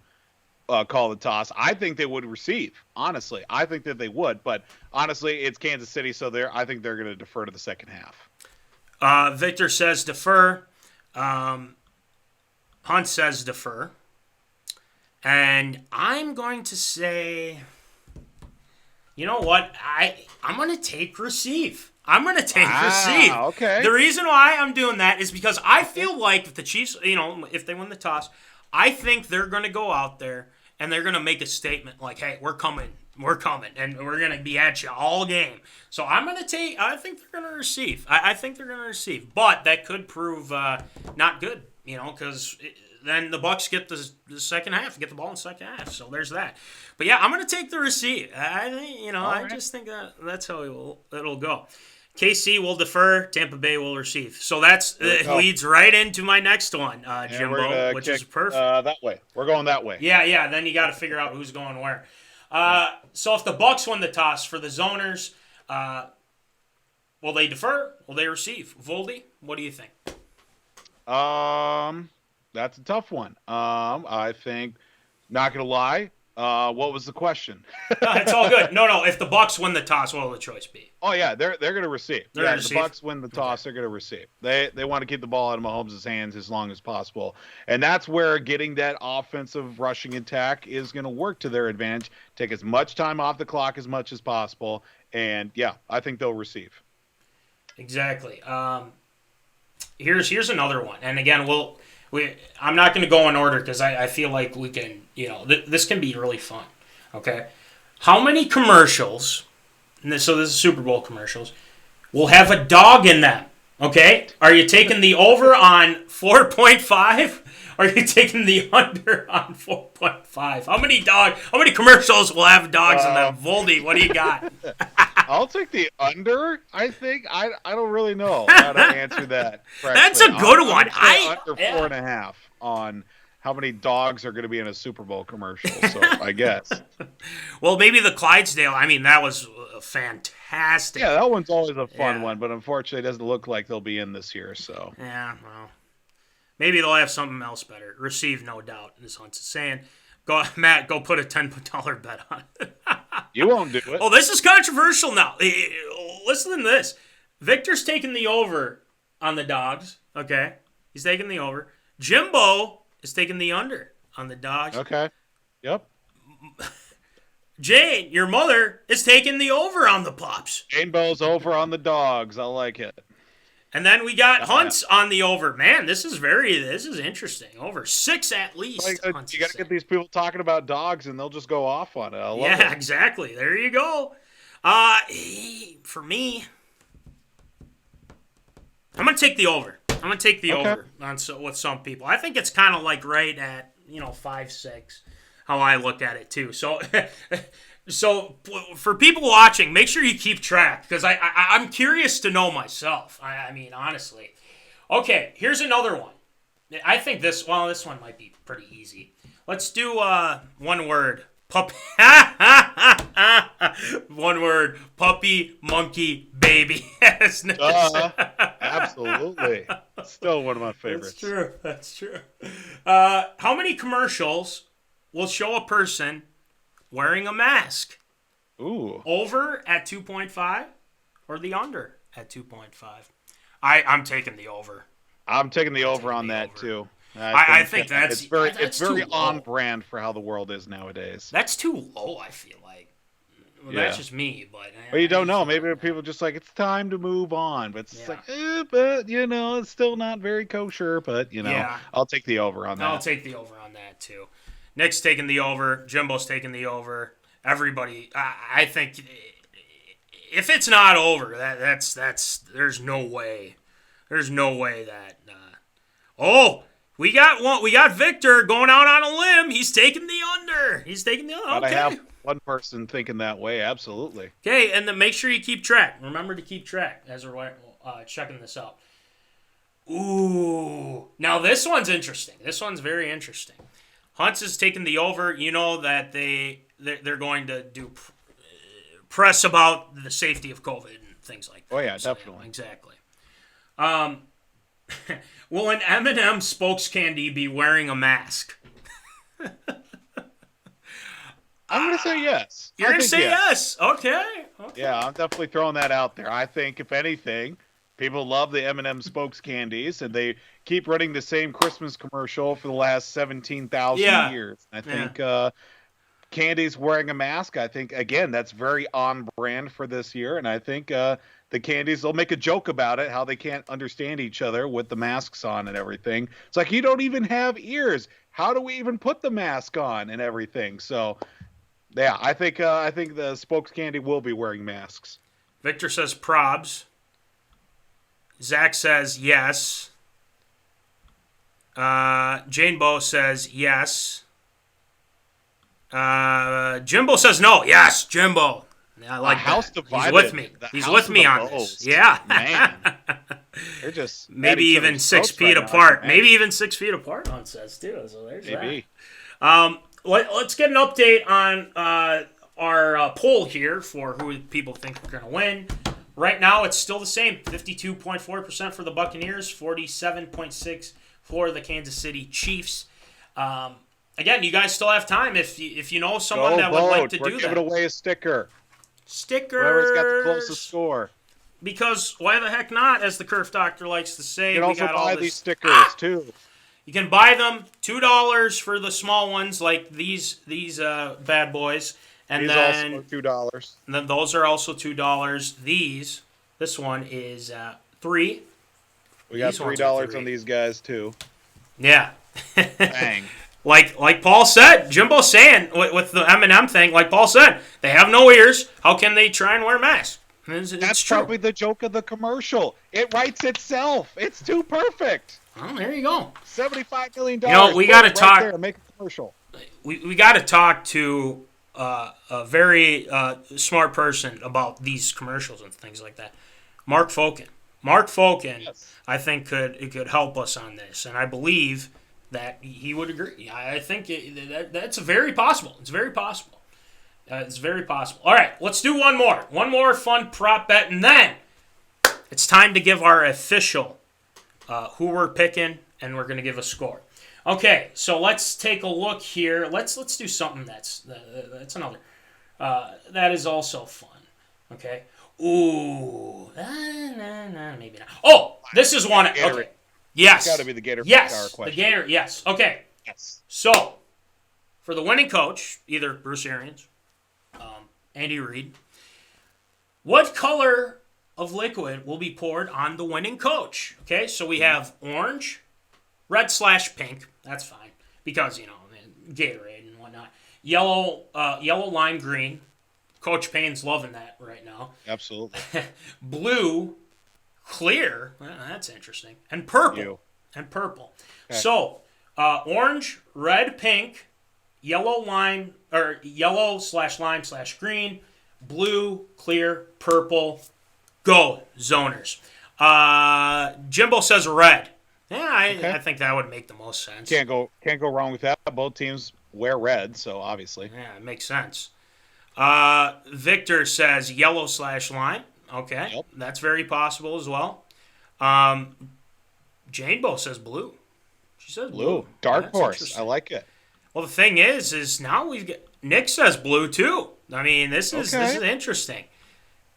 call the toss, I think they would receive. Honestly, I think that they would, but honestly, it's Kansas City, so I think they're going to defer to the second half. Victor says defer. Hunt says defer. And I'm going to say, you know what? I'm going to take receive. Receive. Okay. The reason why I'm doing that is because I feel like if the Chiefs, if they win the toss, I think they're going to go out there and they're going to make a statement like, hey, we're coming, and we're going to be at you all game. So I think they're going to receive. I think they're going to receive. But that could prove not good, because then the Bucs get the second half, get the ball in the second half. So there's that. But yeah, I'm going to take the receive. I think, I just think that's how it'll go. KC will defer. Tampa Bay will receive. So it leads right into my next one, Jimbo, which is perfect. That way. We're going that way. Yeah. Then you got to figure out who's going where. So if the Bucs win the toss for the zoners, will they defer? Will they receive? Voldy, what do you think? That's a tough one. I think, not gonna lie. What was the question? It's all good. No. If the Bucs win the toss, what will the choice be? Oh yeah, they're gonna receive. If the Bucs win the toss, they're gonna receive. They want to keep the ball out of Mahomes' hands as long as possible, and that's where getting that offensive rushing attack is gonna work to their advantage. Take as much time off the clock as much as possible, and yeah, I think they'll receive. Exactly. Here's another one, and again, I'm not going to go in order because I feel like we can, this can be really fun. Okay, how many commercials? So this is Super Bowl commercials. Will have a dog in them. Okay, are you taking the over on 4.5? Or are you taking the under on 4.5? How many commercials will have dogs in them? Voldy, what do you got? I'll take the under. I think I don't really know how to answer that correctly. That's a good one. Under 4.5 on how many dogs are going to be in a Super Bowl commercial. So I guess. Well, maybe the Clydesdale. I mean, that was fantastic. Yeah, that one's always a fun one, but unfortunately, it doesn't look like they'll be in this year. So yeah, well. Maybe they'll have something else better. Receive, no doubt, as Hunt's is saying. Matt, go put a $10 bet on it. You won't do it. Oh, this is controversial now. Listen to this. Victor's taking the over on the dogs. Okay? He's taking the over. Jimbo is taking the under on the dogs. Okay. Yep. Jane, your mother, is taking the over on the pups. Jimbo's over on the dogs. I like it. And then we got Hunt's on the over. Man, this is interesting. Over 6 at least. You got to get these people talking about dogs, and they'll just go off on it. I love it. Exactly. There you go. For me, I'm going to take the over. I'm going to take the over with some people. I think it's kind of like right at 5-6. How I look at it too. So. So, for people watching, make sure you keep track, because I'm curious to know myself. I mean, honestly. Okay, here's another one. I think this one might be pretty easy. Let's do one word. One word. Puppy, monkey, baby. Absolutely. Still one of my favorites. That's true. How many commercials will show a person wearing a mask? Ooh. Over at 2.5 or the under at 2.5? I'm taking the over. I'm taking the over on that too. I think that's very on brand for how the world is nowadays. That's too low, I feel like. Well, that's just me, but you don't know. Maybe people are just like, it's time to move on. But it's like, but it's still not very kosher. But I'll take the over on that. I'll take the over on that too. Nick's taking the over. Jimbo's taking the over. Everybody, I think, if it's not over, that's there's no way. There's no way that. We got Victor going out on a limb. He's taking the under. Okay. I have one person thinking that way. Absolutely. Okay, and then make sure you keep track. Remember to keep track as we're checking this out. Ooh, now this one's interesting. This one's very interesting. Hunt's is taking the over. You know that they're going to do press about the safety of COVID and things like that. Oh yeah, definitely. Exactly. Will an M&M spokes candy be wearing a mask? I'm going to say yes. You're going to say yes. Okay. Yeah, I'm definitely throwing that out there. I think, if anything, people love the M&M spokes candies, and they keep running the same Christmas commercial for the last 17,000 years. I think Candy's wearing a mask. I think, again, that's very on brand for this year, and I think the Candies, they'll make a joke about it, how they can't understand each other with the masks on and everything. It's like, you don't even have ears. How do we even put the mask on and everything? So, yeah, I think the spokes candy will be wearing masks. Victor says probs. Zach says yes. Jane Bo says yes. Jimbo says no. Yes, Jimbo. I like house that. Divided. He's with me. He's with me on this. Yeah. Man. They're just maybe even 6 feet apart. Right, maybe even 6 feet apart, Hunt says, too. So there's maybe that. Let's get an update on our poll here for who people think are going to win. Right now, it's still the same. 52.4% for the Buccaneers, 47.6% for the Kansas City Chiefs. Again, you guys still have time if you know someone that would like to do that. We're giving away a sticker. Stickers. Whoever's got the closest score. Because why the heck not, as the Curve Doctor likes to say. You can also buy these stickers, too. You can buy them, $2 for the small ones, like these bad boys. And these then also $2. And then those are also $2. This one is $3. We got $3 on these guys, too. Yeah. Bang. Like Paul said, Jimbo's saying with the M&M thing, like Paul said, they have no ears. How can they try and wear masks? That's true. probably the joke of the commercial. It writes itself. It's too perfect. Well, there you go. $75 million. We got to talk. There, make a commercial. We got to talk to a very smart person about these commercials and things like that. Mark Fokin. Yes. I think could help us on this, and I believe that he would agree. I think that's very possible. It's very possible. It's very possible. All right, let's do one more. One more fun prop bet, and then it's time to give our official who we're picking, and we're going to give a score. Okay, so let's take a look here. Let's do something that's another. That is also fun. Okay. Ooh. Maybe not. Oh, this is one. Okay. Yes. It's got to be the Gator. Yes. Question. The Gator. Yes. Okay. Yes. So, for the winning coach, either Bruce Arians, Andy Reid, what color of liquid will be poured on the winning coach? Okay, so we have orange, red/pink. That's fine because Gatorade and whatnot. Yellow, lime green. Coach Payne's loving that right now. Absolutely. Blue, clear. Well, that's interesting. And purple. Okay. So, orange, red, pink, yellow/lime/green, blue, clear, purple. Go, Zoners. Jimbo says red. Yeah, I think that would make the most sense. Can't go wrong with that. Both teams wear red, so obviously. Yeah, it makes sense. Victor says yellow/lime. Okay, Yep. That's very possible as well. Janebo says blue. She says blue. Dark That's horse. I like it. Well, the thing is now we've got Nick says blue too. I mean, this is interesting.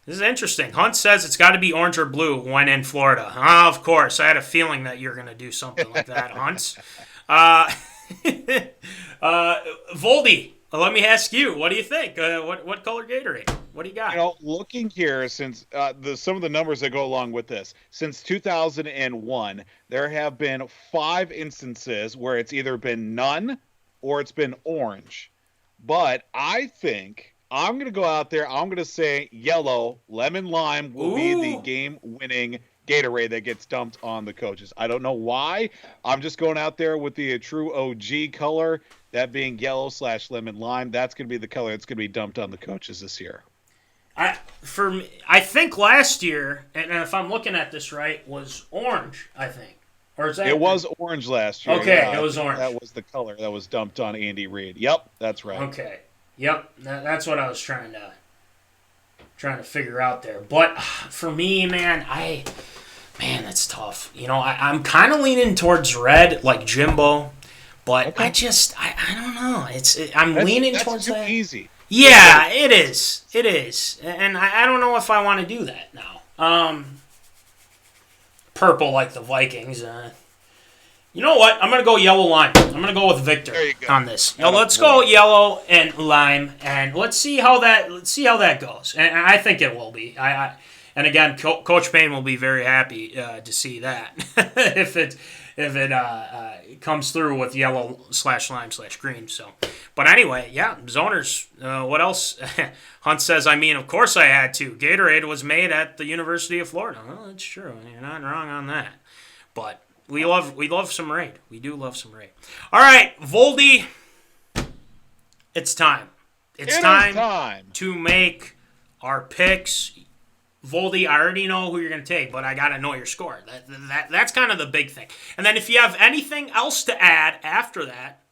This is interesting. Hunt says it's got to be orange or blue when in Florida. Of course, I had a feeling that you're going to do something like that, Hunt. Voldy, let me ask you, what do you think? What color Gatorade? What do you got? Looking here, since some of the numbers that go along with this, since 2001, there have been 5 instances where it's either been none or it's been orange. But I think I'm going to go out there. I'm going to say yellow, lemon lime will be the game-winning Gatorade that gets dumped on the coaches. I don't know why. I'm just going out there with the true OG color, that being yellow/lemon lime. That's going to be the color that's going to be dumped on the coaches this year. I think last year, and if I'm looking at this right, was orange, I think. Or is that? It was orange last year. Okay, it was orange. That was the color that was dumped on Andy Reid. Yep, that's right. Okay. Yep, that's what I was trying to figure out there. But for me, man, that's tough. I'm kind of leaning towards red, like Jimbo, but I don't know. I'm leaning towards too that. Easy. Yeah, it is. It is, and I don't know if I want to do that now. Purple like the Vikings. You know what? I'm going to go yellow lime. I'm going to go with Victor on this. Now let's go yellow and lime, and let's see how that goes. And I think it will be. And again, Coach Payne will be very happy to see that if it comes through with yellow/lime/green. So, but anyway, yeah, Zoners. What else? Hunt says, of course I had to. Gatorade was made at the University of Florida. Well, that's true. You're not wrong on that. But we love some Raid. We do love some Raid. All right, Voldy. It's time. It's time to make our picks. Voldy, I already know who you're going to take, but I got to know your score. That's kind of the big thing. And then if you have anything else to add after that,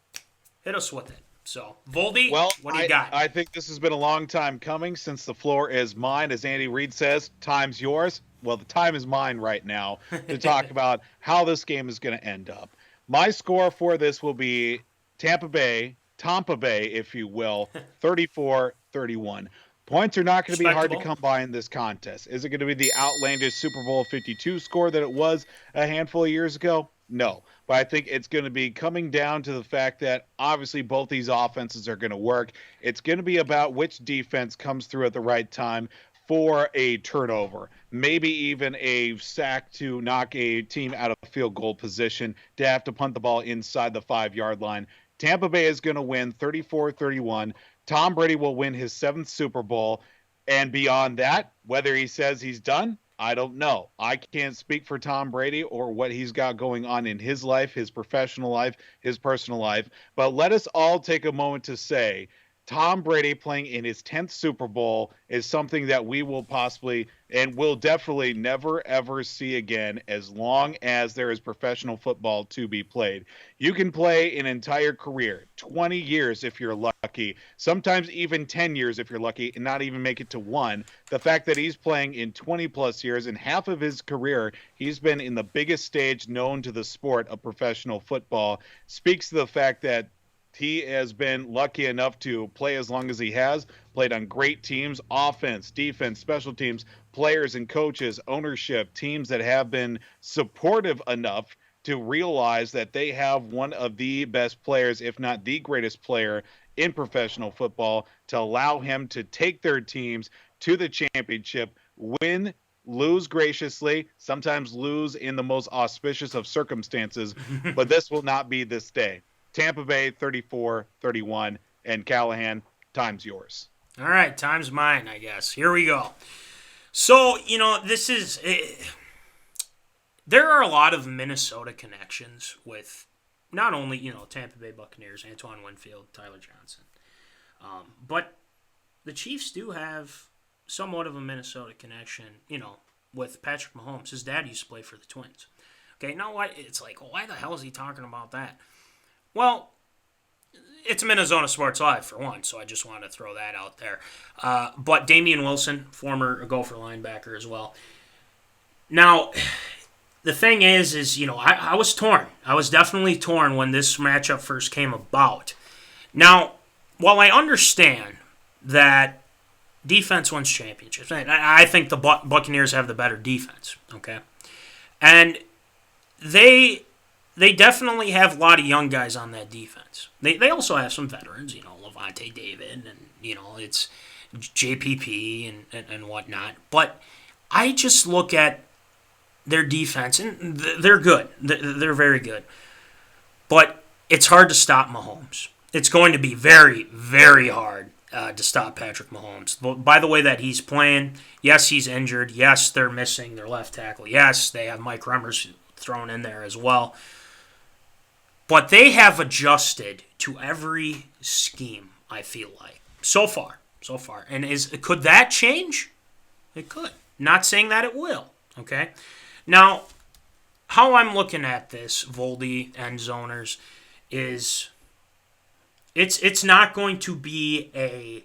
hit us with it. So, Voldy, what do you got? I think this has been a long time coming since the floor is mine. As Andy Reid says, time's yours. Well, the time is mine right now to talk about how this game is going to end up. My score for this will be Tampa Bay, if you will, 34-31. Points are not going to be hard to come by in this contest. Is it going to be the outlandish Super Bowl 52 score that it was a handful of years ago? No. But I think it's going to be coming down to the fact that obviously both these offenses are going to work. It's going to be about which defense comes through at the right time. for a turnover, maybe even a sack to knock a team out of field goal position, to have to punt the ball inside the 5-yard line. Tampa Bay is going to win 34-31. Tom Brady will win his 7th Super Bowl. And beyond that, whether he says he's done, I don't know. I can't speak for Tom Brady or what he's got going on in his life, his professional life, his personal life. But let us all take a moment to say Tom Brady playing in his 10th Super Bowl is something that we will possibly and will definitely never, ever see again as long as there is professional football to be played. You can play an entire career, 20 years if you're lucky, sometimes even 10 years if you're lucky, and not even make it to one. The fact that he's playing in 20-plus years, and half of his career, he's been in the biggest stage known to the sport of professional football, speaks to the fact that he has been lucky enough to play as long as he has, played on great teams, offense, defense, special teams, players and coaches, ownership, teams that have been supportive enough to realize that they have one of the best players, if not the greatest player in professional football, to allow him to take their teams to the championship, win, lose graciously, sometimes lose in the most auspicious of circumstances, but this will not be this day. Tampa Bay 34-31, and Callahan, time's yours. All right, time's mine, I guess. Here we go. So, this is... there are a lot of Minnesota connections with not only, Tampa Bay Buccaneers, Antoine Winfield, Tyler Johnson, but the Chiefs do have somewhat of a Minnesota connection, with Patrick Mahomes. His dad used to play for the Twins. Okay, now why? It's like, why the hell is he talking about that? Well, it's MinneZona Sports Live, for one, so I just wanted to throw that out there. But Damian Wilson, former Gopher linebacker as well. Now, the thing is I was torn. I was definitely torn when this matchup first came about. Now, while I understand that defense wins championships, I think the Buccaneers have the better defense, okay? And they definitely have a lot of young guys on that defense. They also have some veterans, Levante David, and, it's JPP and whatnot. But I just look at their defense, and they're good. They're very good. But it's hard to stop Mahomes. It's going to be very, very hard to stop Patrick Mahomes. By the way that he's playing, yes, he's injured. Yes, they're missing their left tackle. Yes, they have Mike Remmers thrown in there as well. But they have adjusted to every scheme, I feel like, so far. And could that change? It could. Not saying that it will, okay? Now, how I'm looking at this, Voldy and Zoners, is it's not going to be a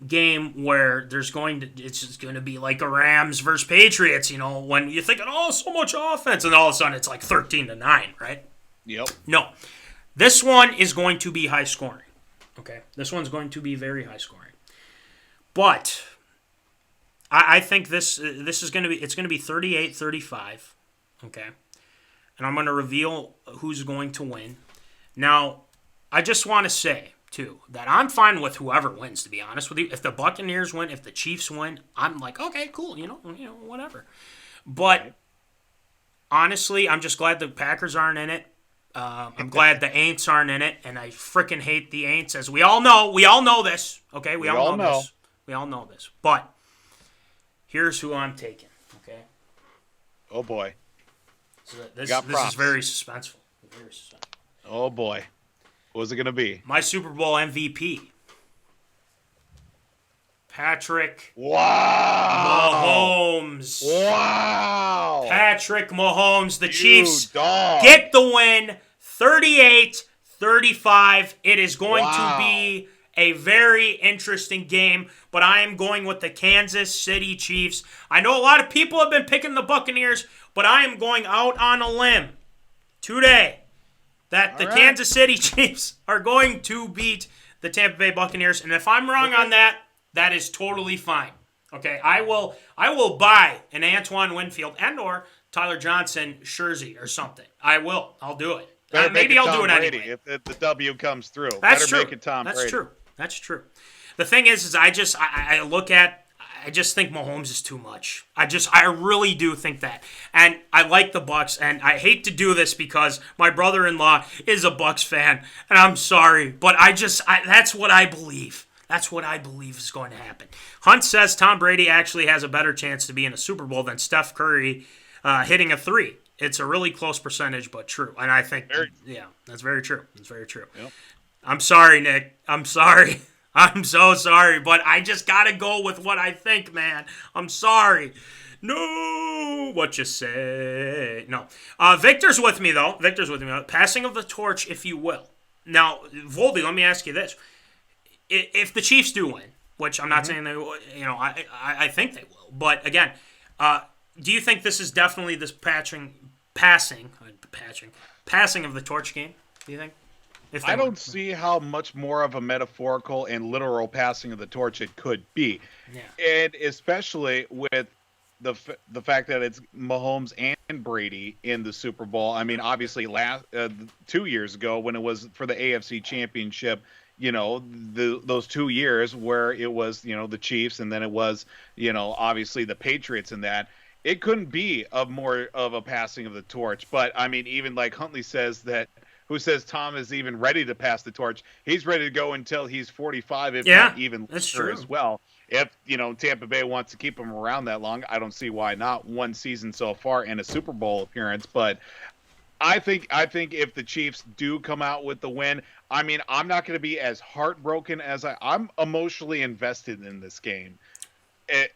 game where it's just going to be like a Rams versus Patriots, when you're thinking, so much offense, and all of a sudden it's like 13-9, right? Yep. No. This one is going to be high scoring. Okay? This one's going to be very high scoring. But I think this is going to be 38-35. Okay? And I'm going to reveal who's going to win. Now, I just want to say, too, that I'm fine with whoever wins, to be honest with you. If the Buccaneers win, if the Chiefs win, I'm like, okay, cool, whatever. But honestly, I'm just glad the Packers aren't in it. I'm glad the Aints aren't in it, and I freaking hate the Aints, as we all know. We all know this, okay? We all know this. We all know this. But here's who I'm taking, okay? Oh, boy. So this is very suspenseful. Very suspenseful. Oh, boy. What was it going to be? My Super Bowl MVP. Patrick Mahomes. Wow. Patrick Mahomes. The Chiefs dog. get the win 38-35. It is going to be a very interesting game, but I am going with the Kansas City Chiefs. I know a lot of people have been picking the Buccaneers, but I am going out on a limb today that the Kansas City Chiefs are going to beat the Tampa Bay Buccaneers. And if I'm wrong on that, that is totally fine. Okay, I will buy an Antoine Winfield and or Tyler Johnson jersey or something. I'll do it. Maybe I'll do it anyway. If the W comes through. That's true. Make it Tom Brady. That's true. The thing is I look at I just think Mahomes is too much. I really do think that. And I like the Bucks, and I hate to do this because my brother-in-law is a Bucks fan, and I'm sorry, but that's what I believe. That's what I believe is going to happen. Hunt says Tom Brady actually has a better chance to be in a Super Bowl than Steph Curry hitting a 3. It's a really close percentage, but true. And I think, that's very true. That's very true. Yep. I'm sorry, Nick. I'm sorry. I'm so sorry, but I just got to go with what I think, man. I'm sorry. No, what you say? No. Victor's with me, though. Passing of the torch, if you will. Now, Voldy, let me ask you this. If the Chiefs do win, which I'm not saying they will, I think they will. But, again, do you think this is definitely this passing of the torch game, do you think? I don't see how much more of a metaphorical and literal passing of the torch it could be. Yeah. And especially with the fact that it's Mahomes and Brady in the Super Bowl. I mean, obviously 2 years ago when it was for the AFC Championship, those 2 years where it was, the Chiefs and then it was, obviously the Patriots and that. It couldn't be more of a passing of the torch. But, I mean, even like Huntley says who says Tom is even ready to pass the torch. He's ready to go until he's 45, if not even later as well. If, Tampa Bay wants to keep him around that long, I don't see why not. 1 season so far and a Super Bowl appearance. But I think if the Chiefs do come out with the win, I mean, I'm not going to be as heartbroken as I'm emotionally invested in this game.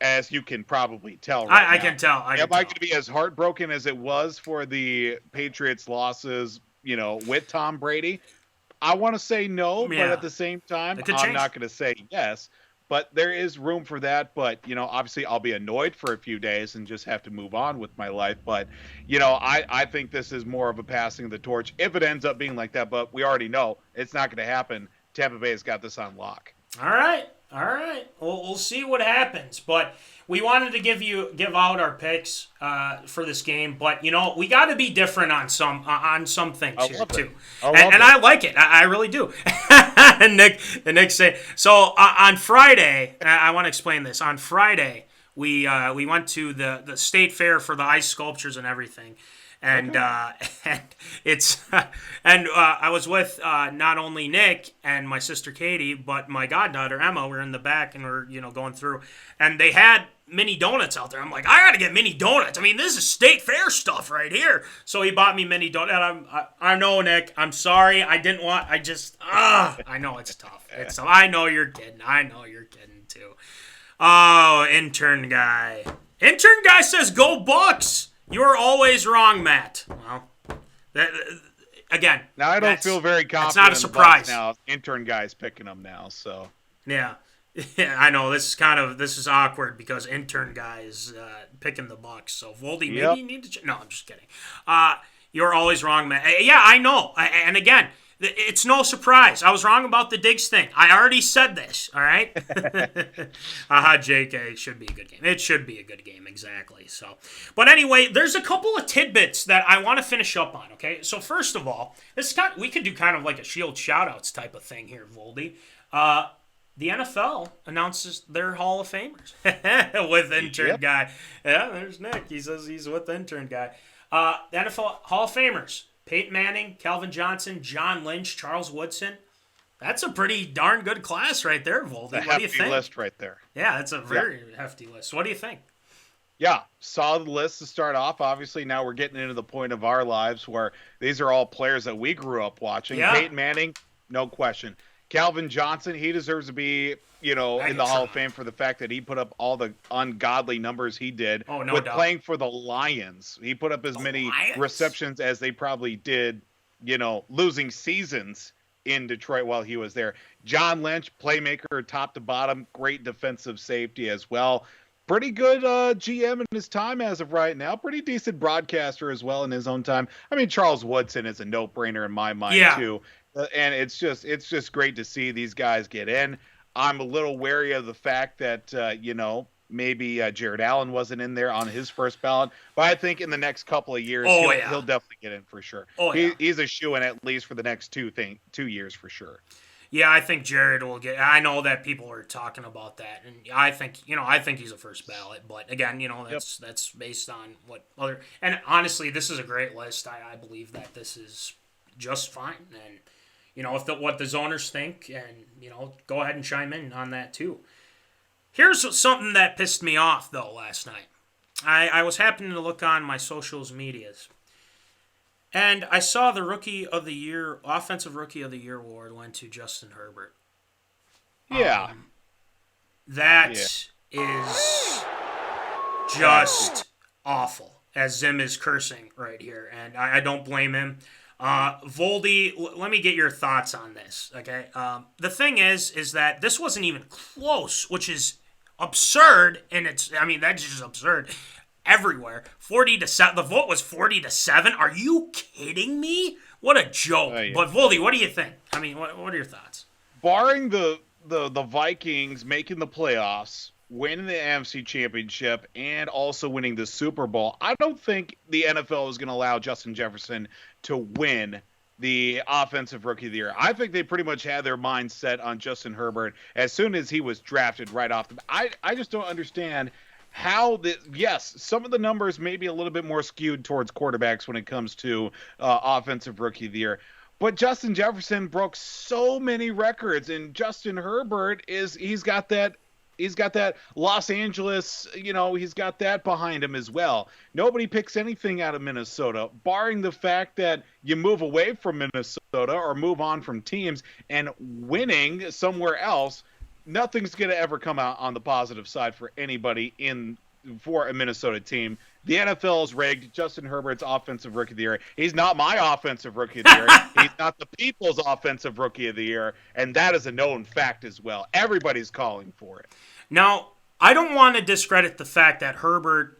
As you can probably tell right now. I can tell. Am I going to be as heartbroken as it was for the Patriots' losses, with Tom Brady? I want to say no, but at the same time, I'm not going to say yes. But there is room for that. But, obviously I'll be annoyed for a few days and just have to move on with my life. But, I think this is more of a passing of the torch if it ends up being like that. But we already know it's not going to happen. Tampa Bay's got this on lock. All right. We'll see what happens. But we wanted to give out our picks for this game. But we got to be different on some things here too. And I like it. I really do. And Nick say so. On Friday, I want to explain this. On Friday, we went to the state fair for the ice sculptures and everything. And I was with not only Nick and my sister Katie, but my goddaughter Emma. We're in the back and we're going through, and they had mini donuts out there. I'm like, I gotta get mini donuts. I mean, this is state fair stuff right here. So he bought me mini donuts. I know, Nick. I'm sorry. I didn't want. I know it's tough. I know you're kidding. I know you're kidding too. Oh, intern guy. Intern guy says go Bucks. You're always wrong, Matt. Well, again. Now I don't feel very confident. It's not a surprise. Now intern guy's picking them now, so yeah, I know this is awkward because intern guy is picking the Bucks. So Voldy, maybe you need to. No, I'm just kidding. You're always wrong, Matt. Yeah, I know. And again, it's no surprise. I was wrong about the Diggs thing. I already said this, all right? JK, it should be a good game. It should be a good game, exactly. So, but anyway, there's a couple of tidbits that I want to finish up on, okay? So first of all, we could do kind of like a Shield shout-outs type of thing here, Voldy. The NFL announces their Hall of Famers with intern guy. Yeah, there's Nick. He says he's with the intern guy. The NFL Hall of Famers. Peyton Manning, Calvin Johnson, John Lynch, Charles Woodson. That's a pretty darn good class right there, Voldy. What do you think? List right there. Yeah, it's a very hefty list. What do you think? Yeah, solid list to start off. Obviously, now we're getting into the point of our lives where these are all players that we grew up watching. Yeah. Peyton Manning, no question. Calvin Johnson, he deserves to be, in the Hall of Fame for the fact that he put up all the ungodly numbers he did with playing for the Lions. He put up as many receptions as they probably did, losing seasons in Detroit while he was there. John Lynch, playmaker, top to bottom, great defensive safety as well. Pretty good GM in his time as of right now. Pretty decent broadcaster as well in his own time. I mean, Charles Woodson is a no-brainer in my mind too. And it's just great to see these guys get in. I'm a little wary of the fact that, maybe Jared Allen wasn't in there on his first ballot. But I think in the next couple of years, he'll definitely get in for sure. He's a shoo-in at least for the next 2 years for sure. Yeah, I think Jared will get. I know that people are talking about that, and I think he's a first ballot. But again, that's based on what other. And honestly, this is a great list. I believe that this is just fine. And what the zoners think, and go ahead and chime in on that too. Here's something that pissed me off though last night. I was happening to look on my socials medias. And I saw the Offensive Rookie of the Year award went to Justin Herbert. Yeah. That is just awful, as Zim is cursing right here. And I don't blame him. Voldy, let me get your thoughts on this, okay? The thing is that this wasn't even close, which is absurd. And that's just absurd. Everywhere, 40-7. The vote was 40-7. Are you kidding me? What a joke! Yeah. But Voldy, what do you think? What are your thoughts? Barring the Vikings making the playoffs, winning the NFC Championship, and also winning the Super Bowl, I don't think the NFL is going to allow Justin Jefferson to win the Offensive Rookie of the Year. I think they pretty much had their mind set on Justin Herbert as soon as he was drafted right off the. I just don't understand. Yes, some of the numbers may be a little bit more skewed towards quarterbacks when it comes to Offensive Rookie of the Year. But Justin Jefferson broke so many records, and Justin Herbert he's got that Los Angeles, he's got that behind him as well. Nobody picks anything out of Minnesota, barring the fact that you move away from Minnesota or move on from teams and winning somewhere else. Nothing's going to ever come out on the positive side for anybody for a Minnesota team. The NFL is rigged. Justin Herbert's Offensive Rookie of the Year. He's not my Offensive Rookie of the Year. He's not the people's Offensive Rookie of the Year, and that is a known fact as well. Everybody's calling for it. Now, I don't want to discredit the fact that Herbert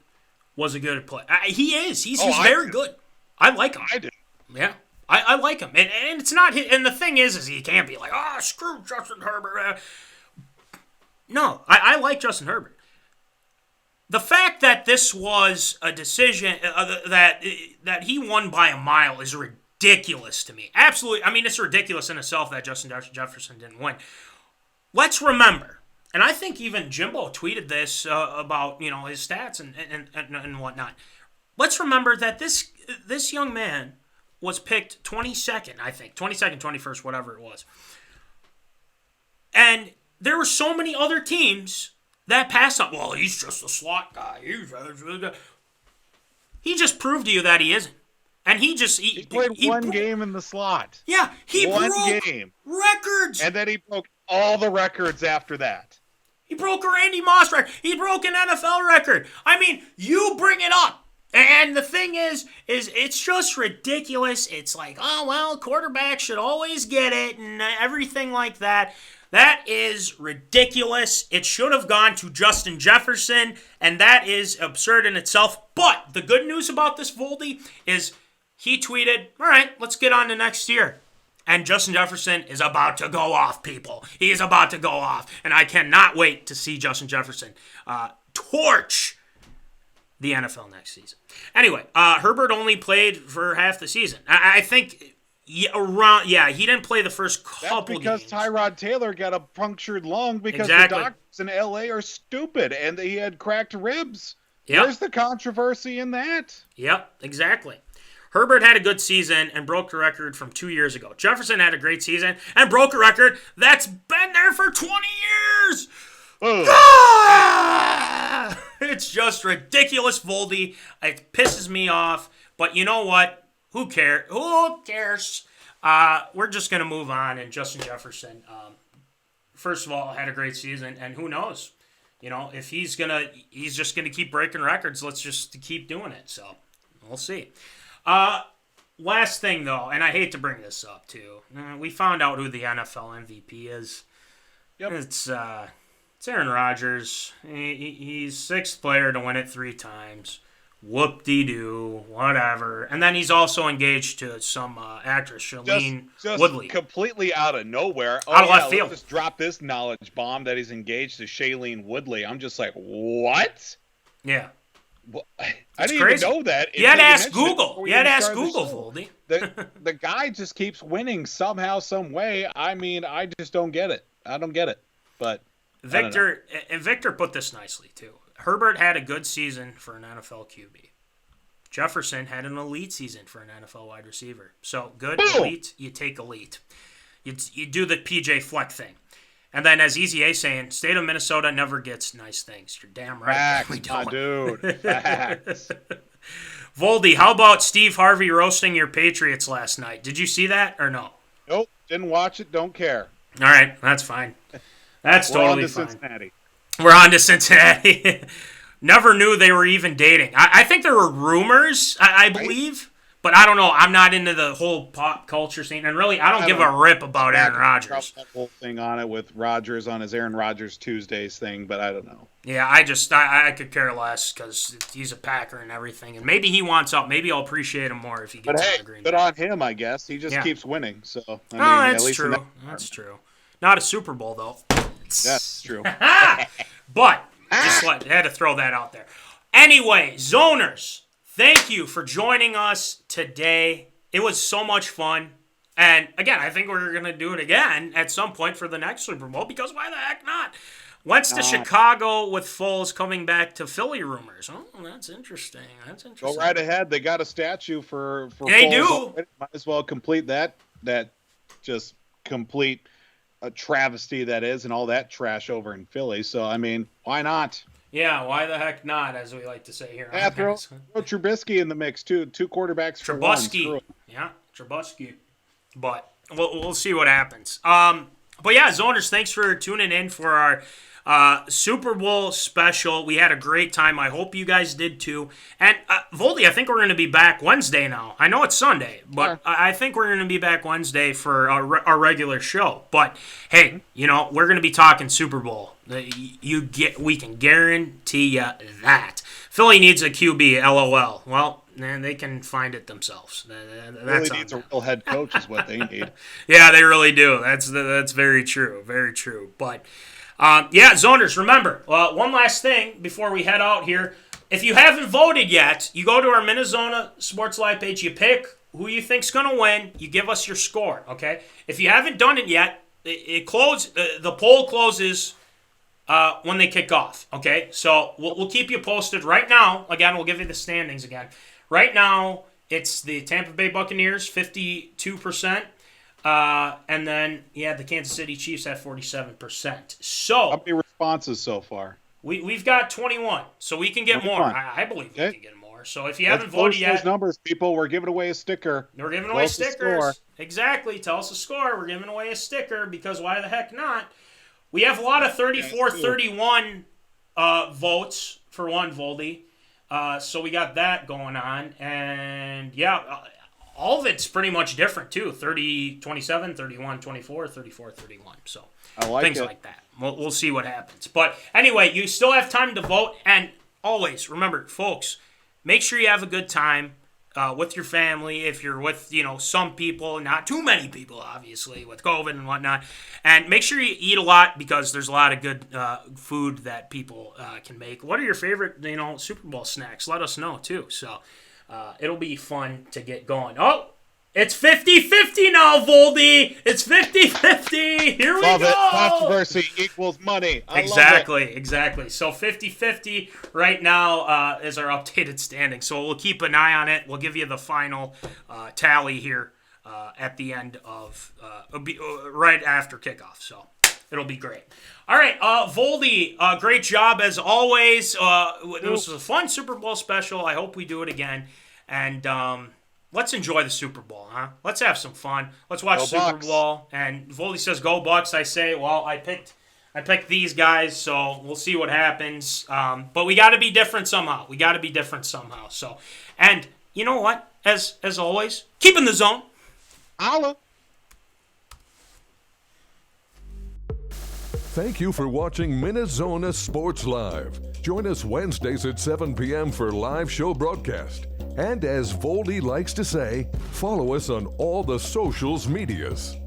was a good player. He is. He's very good. I like him. I do. Yeah. I like him. And it's not. And the thing is he can't be like, screw Justin Herbert. No, I like Justin Herbert. The fact that this was a decision that he won by a mile is ridiculous to me. Absolutely. It's ridiculous in itself that Justin Jefferson didn't win. Let's remember, and I think even Jimbo tweeted this about his stats and whatnot. Let's remember that this young man was picked 22nd, I think, 22nd, 21st, whatever it was, and there were so many other teams that passed on. Well, he's just a slot guy. He just proved to you that he isn't. And he played one game in the slot. Yeah, he broke records. And then he broke all the records after that. He broke a Randy Moss record. He broke an NFL record. You bring it up. And the thing is it's just ridiculous. It's like, quarterback should always get it and everything like that. That is ridiculous. It should have gone to Justin Jefferson, and that is absurd in itself. But the good news about this, Voldy, is he tweeted, all right, let's get on to next year. And Justin Jefferson is about to go off, people. He is about to go off. And I cannot wait to see Justin Jefferson torch the NFL next season. Anyway, Herbert only played for half the season. I think... he didn't play the first couple games. That's because Tyrod Taylor got a punctured lung because the doctors in L.A. are stupid and he had cracked ribs. Yep. Where's the controversy in that? Yep, exactly. Herbert had a good season and broke the record from 2 years ago. Jefferson had a great season and broke a record that's been there for 20 years. It's just ridiculous, Voldy. It pisses me off. But you know what? Who cares? We're just going to move on. And Justin Jefferson, first of all, had a great season. And who knows? If he's just going to keep breaking records, let's just keep doing it. So we'll see. Last thing, though, and I hate to bring this up, too. We found out who the NFL MVP is. Yep. It's Aaron Rodgers. He's sixth player to win it 3 times. Whoop-de-doo, whatever. And then he's also engaged to some actress, Shailene Woodley. Completely out of nowhere. Out of left field. Let's just drop this knowledge bomb that he's engaged to Shailene Woodley. I'm just like, what? Yeah. Well, I didn't crazy. even know that. You had to until ask mentioned it Google. before we You had to even ask started the Google, show. Voldy. The guy just keeps winning somehow, some way. I mean, I just don't get it. I don't get it. But Victor put this nicely too. Herbert had a good season for an NFL QB. Jefferson had an elite season for an NFL wide receiver. So good, Boom. elite, you take elite. You do the PJ Fleck thing. And then as Easy A saying, state of Minnesota never gets nice things. You're damn right. facts, We my don't. dude. Facts. Voldy, how about Steve Harvey roasting your Patriots last night? Did you see that or no? Nope, didn't watch it. Don't care. All right, that's fine. That's We're on totally to fine. Cincinnati. We're on to Cincinnati. Never knew they were even dating. I think there were rumors, I believe, but I don't know. I'm not into the whole pop culture scene, and really, I don't give a rip about Aaron Rodgers. That whole thing on it with Rodgers on his Aaron Rodgers Tuesdays thing, but I don't know. Yeah, I could care less because he's a Packer and everything, and maybe he wants out. Maybe I'll appreciate him more if he But gets hey, out of Green good Bay. on him, I guess. He just keeps winning. So I mean, That's at least in true. that That's true. Not a Super Bowl though. That's true. But just had to throw that out there. Anyway, Zoners, thank you for joining us today. It was so much fun. And again, I think we're going to do it again at some point for the next Super Bowl because why the heck not? Wentz to Chicago with Foles coming back to Philly rumors. Oh, that's interesting. That's interesting. Go right ahead. They got a statue for They Foles do. already. Might as well complete that just complete a travesty that is and all that trash over in Philly. So, I mean, why not? Yeah, why the heck not, as we like to say here. Yeah, throw Trubisky in the mix, too. 2 quarterbacks for one. Screw Trubisky. it. Yeah, Trubisky. But we'll see what happens. But yeah, Zoners, thanks for tuning in for our Super Bowl special. We had a great time. I hope you guys did too. And Voldy, I think we're going to be back Wednesday now. I know it's Sunday, but I think we're going to be back Wednesday for our regular show. But hey, we're going to be talking Super Bowl. We can guarantee you that. Philly needs a QB, LOL. Well, they can find it themselves. Philly needs a real head coach is what they need. Yeah, they really do. That's very true. Very true. But yeah, Zoners, remember, one last thing before we head out here. If you haven't voted yet, you go to our MinneZona Sports Live page, you pick who you think's going to win, you give us your score, okay? If you haven't done it yet, the poll closes when they kick off, okay? So we'll keep you posted. Right now, again, we'll give you the standings again. Right now, it's the Tampa Bay Buccaneers, 52%. And then, the Kansas City Chiefs have 47%. So How many responses so far? we've got 21, so we can get more. I believe we can get more. So if you haven't voted yet, those numbers, people, we're giving away a sticker. we're giving away stickers. Exactly. Tell us the score. We're giving away a sticker because why the heck not? We have a lot of 34-31 votes for one, Voldy. So we got that going on. And, all of it's pretty much different, too. 30-27, 31-24, 34-31. So I like things it. like that. We'll see what happens. But anyway, you still have time to vote. And always, remember, folks, make sure you have a good time with your family. If you're with, some people, not too many people, obviously, with COVID and whatnot. And make sure you eat a lot because there's a lot of good food that people can make. What are your favorite, Super Bowl snacks? Let us know, too. So it'll be fun to get going. Oh, it's 50-50 now, Voldy. It's 50-50. Here we Love go. it. Controversy equals money. I Exactly, love it. exactly. So 50-50 right now is our updated standing. So we'll keep an eye on it. We'll give you the final tally here at the end of right after kickoff. So it'll be great. All right, Voldy, great job as always. It was a fun Super Bowl special. I hope we do it again. And let's enjoy the Super Bowl, huh? Let's have some fun. Let's watch Super Bucks. Bowl. And Voldy says, "Go Bucks." I say, "Well, I picked these guys, so we'll see what happens." But we got to be different somehow. So, and you know what? As always, keep in the zone. Holla. Thank you for watching MinneZona Sports Live. Join us Wednesdays at 7 p.m. for live show broadcast. And as Voldy likes to say, follow us on all the socials medias.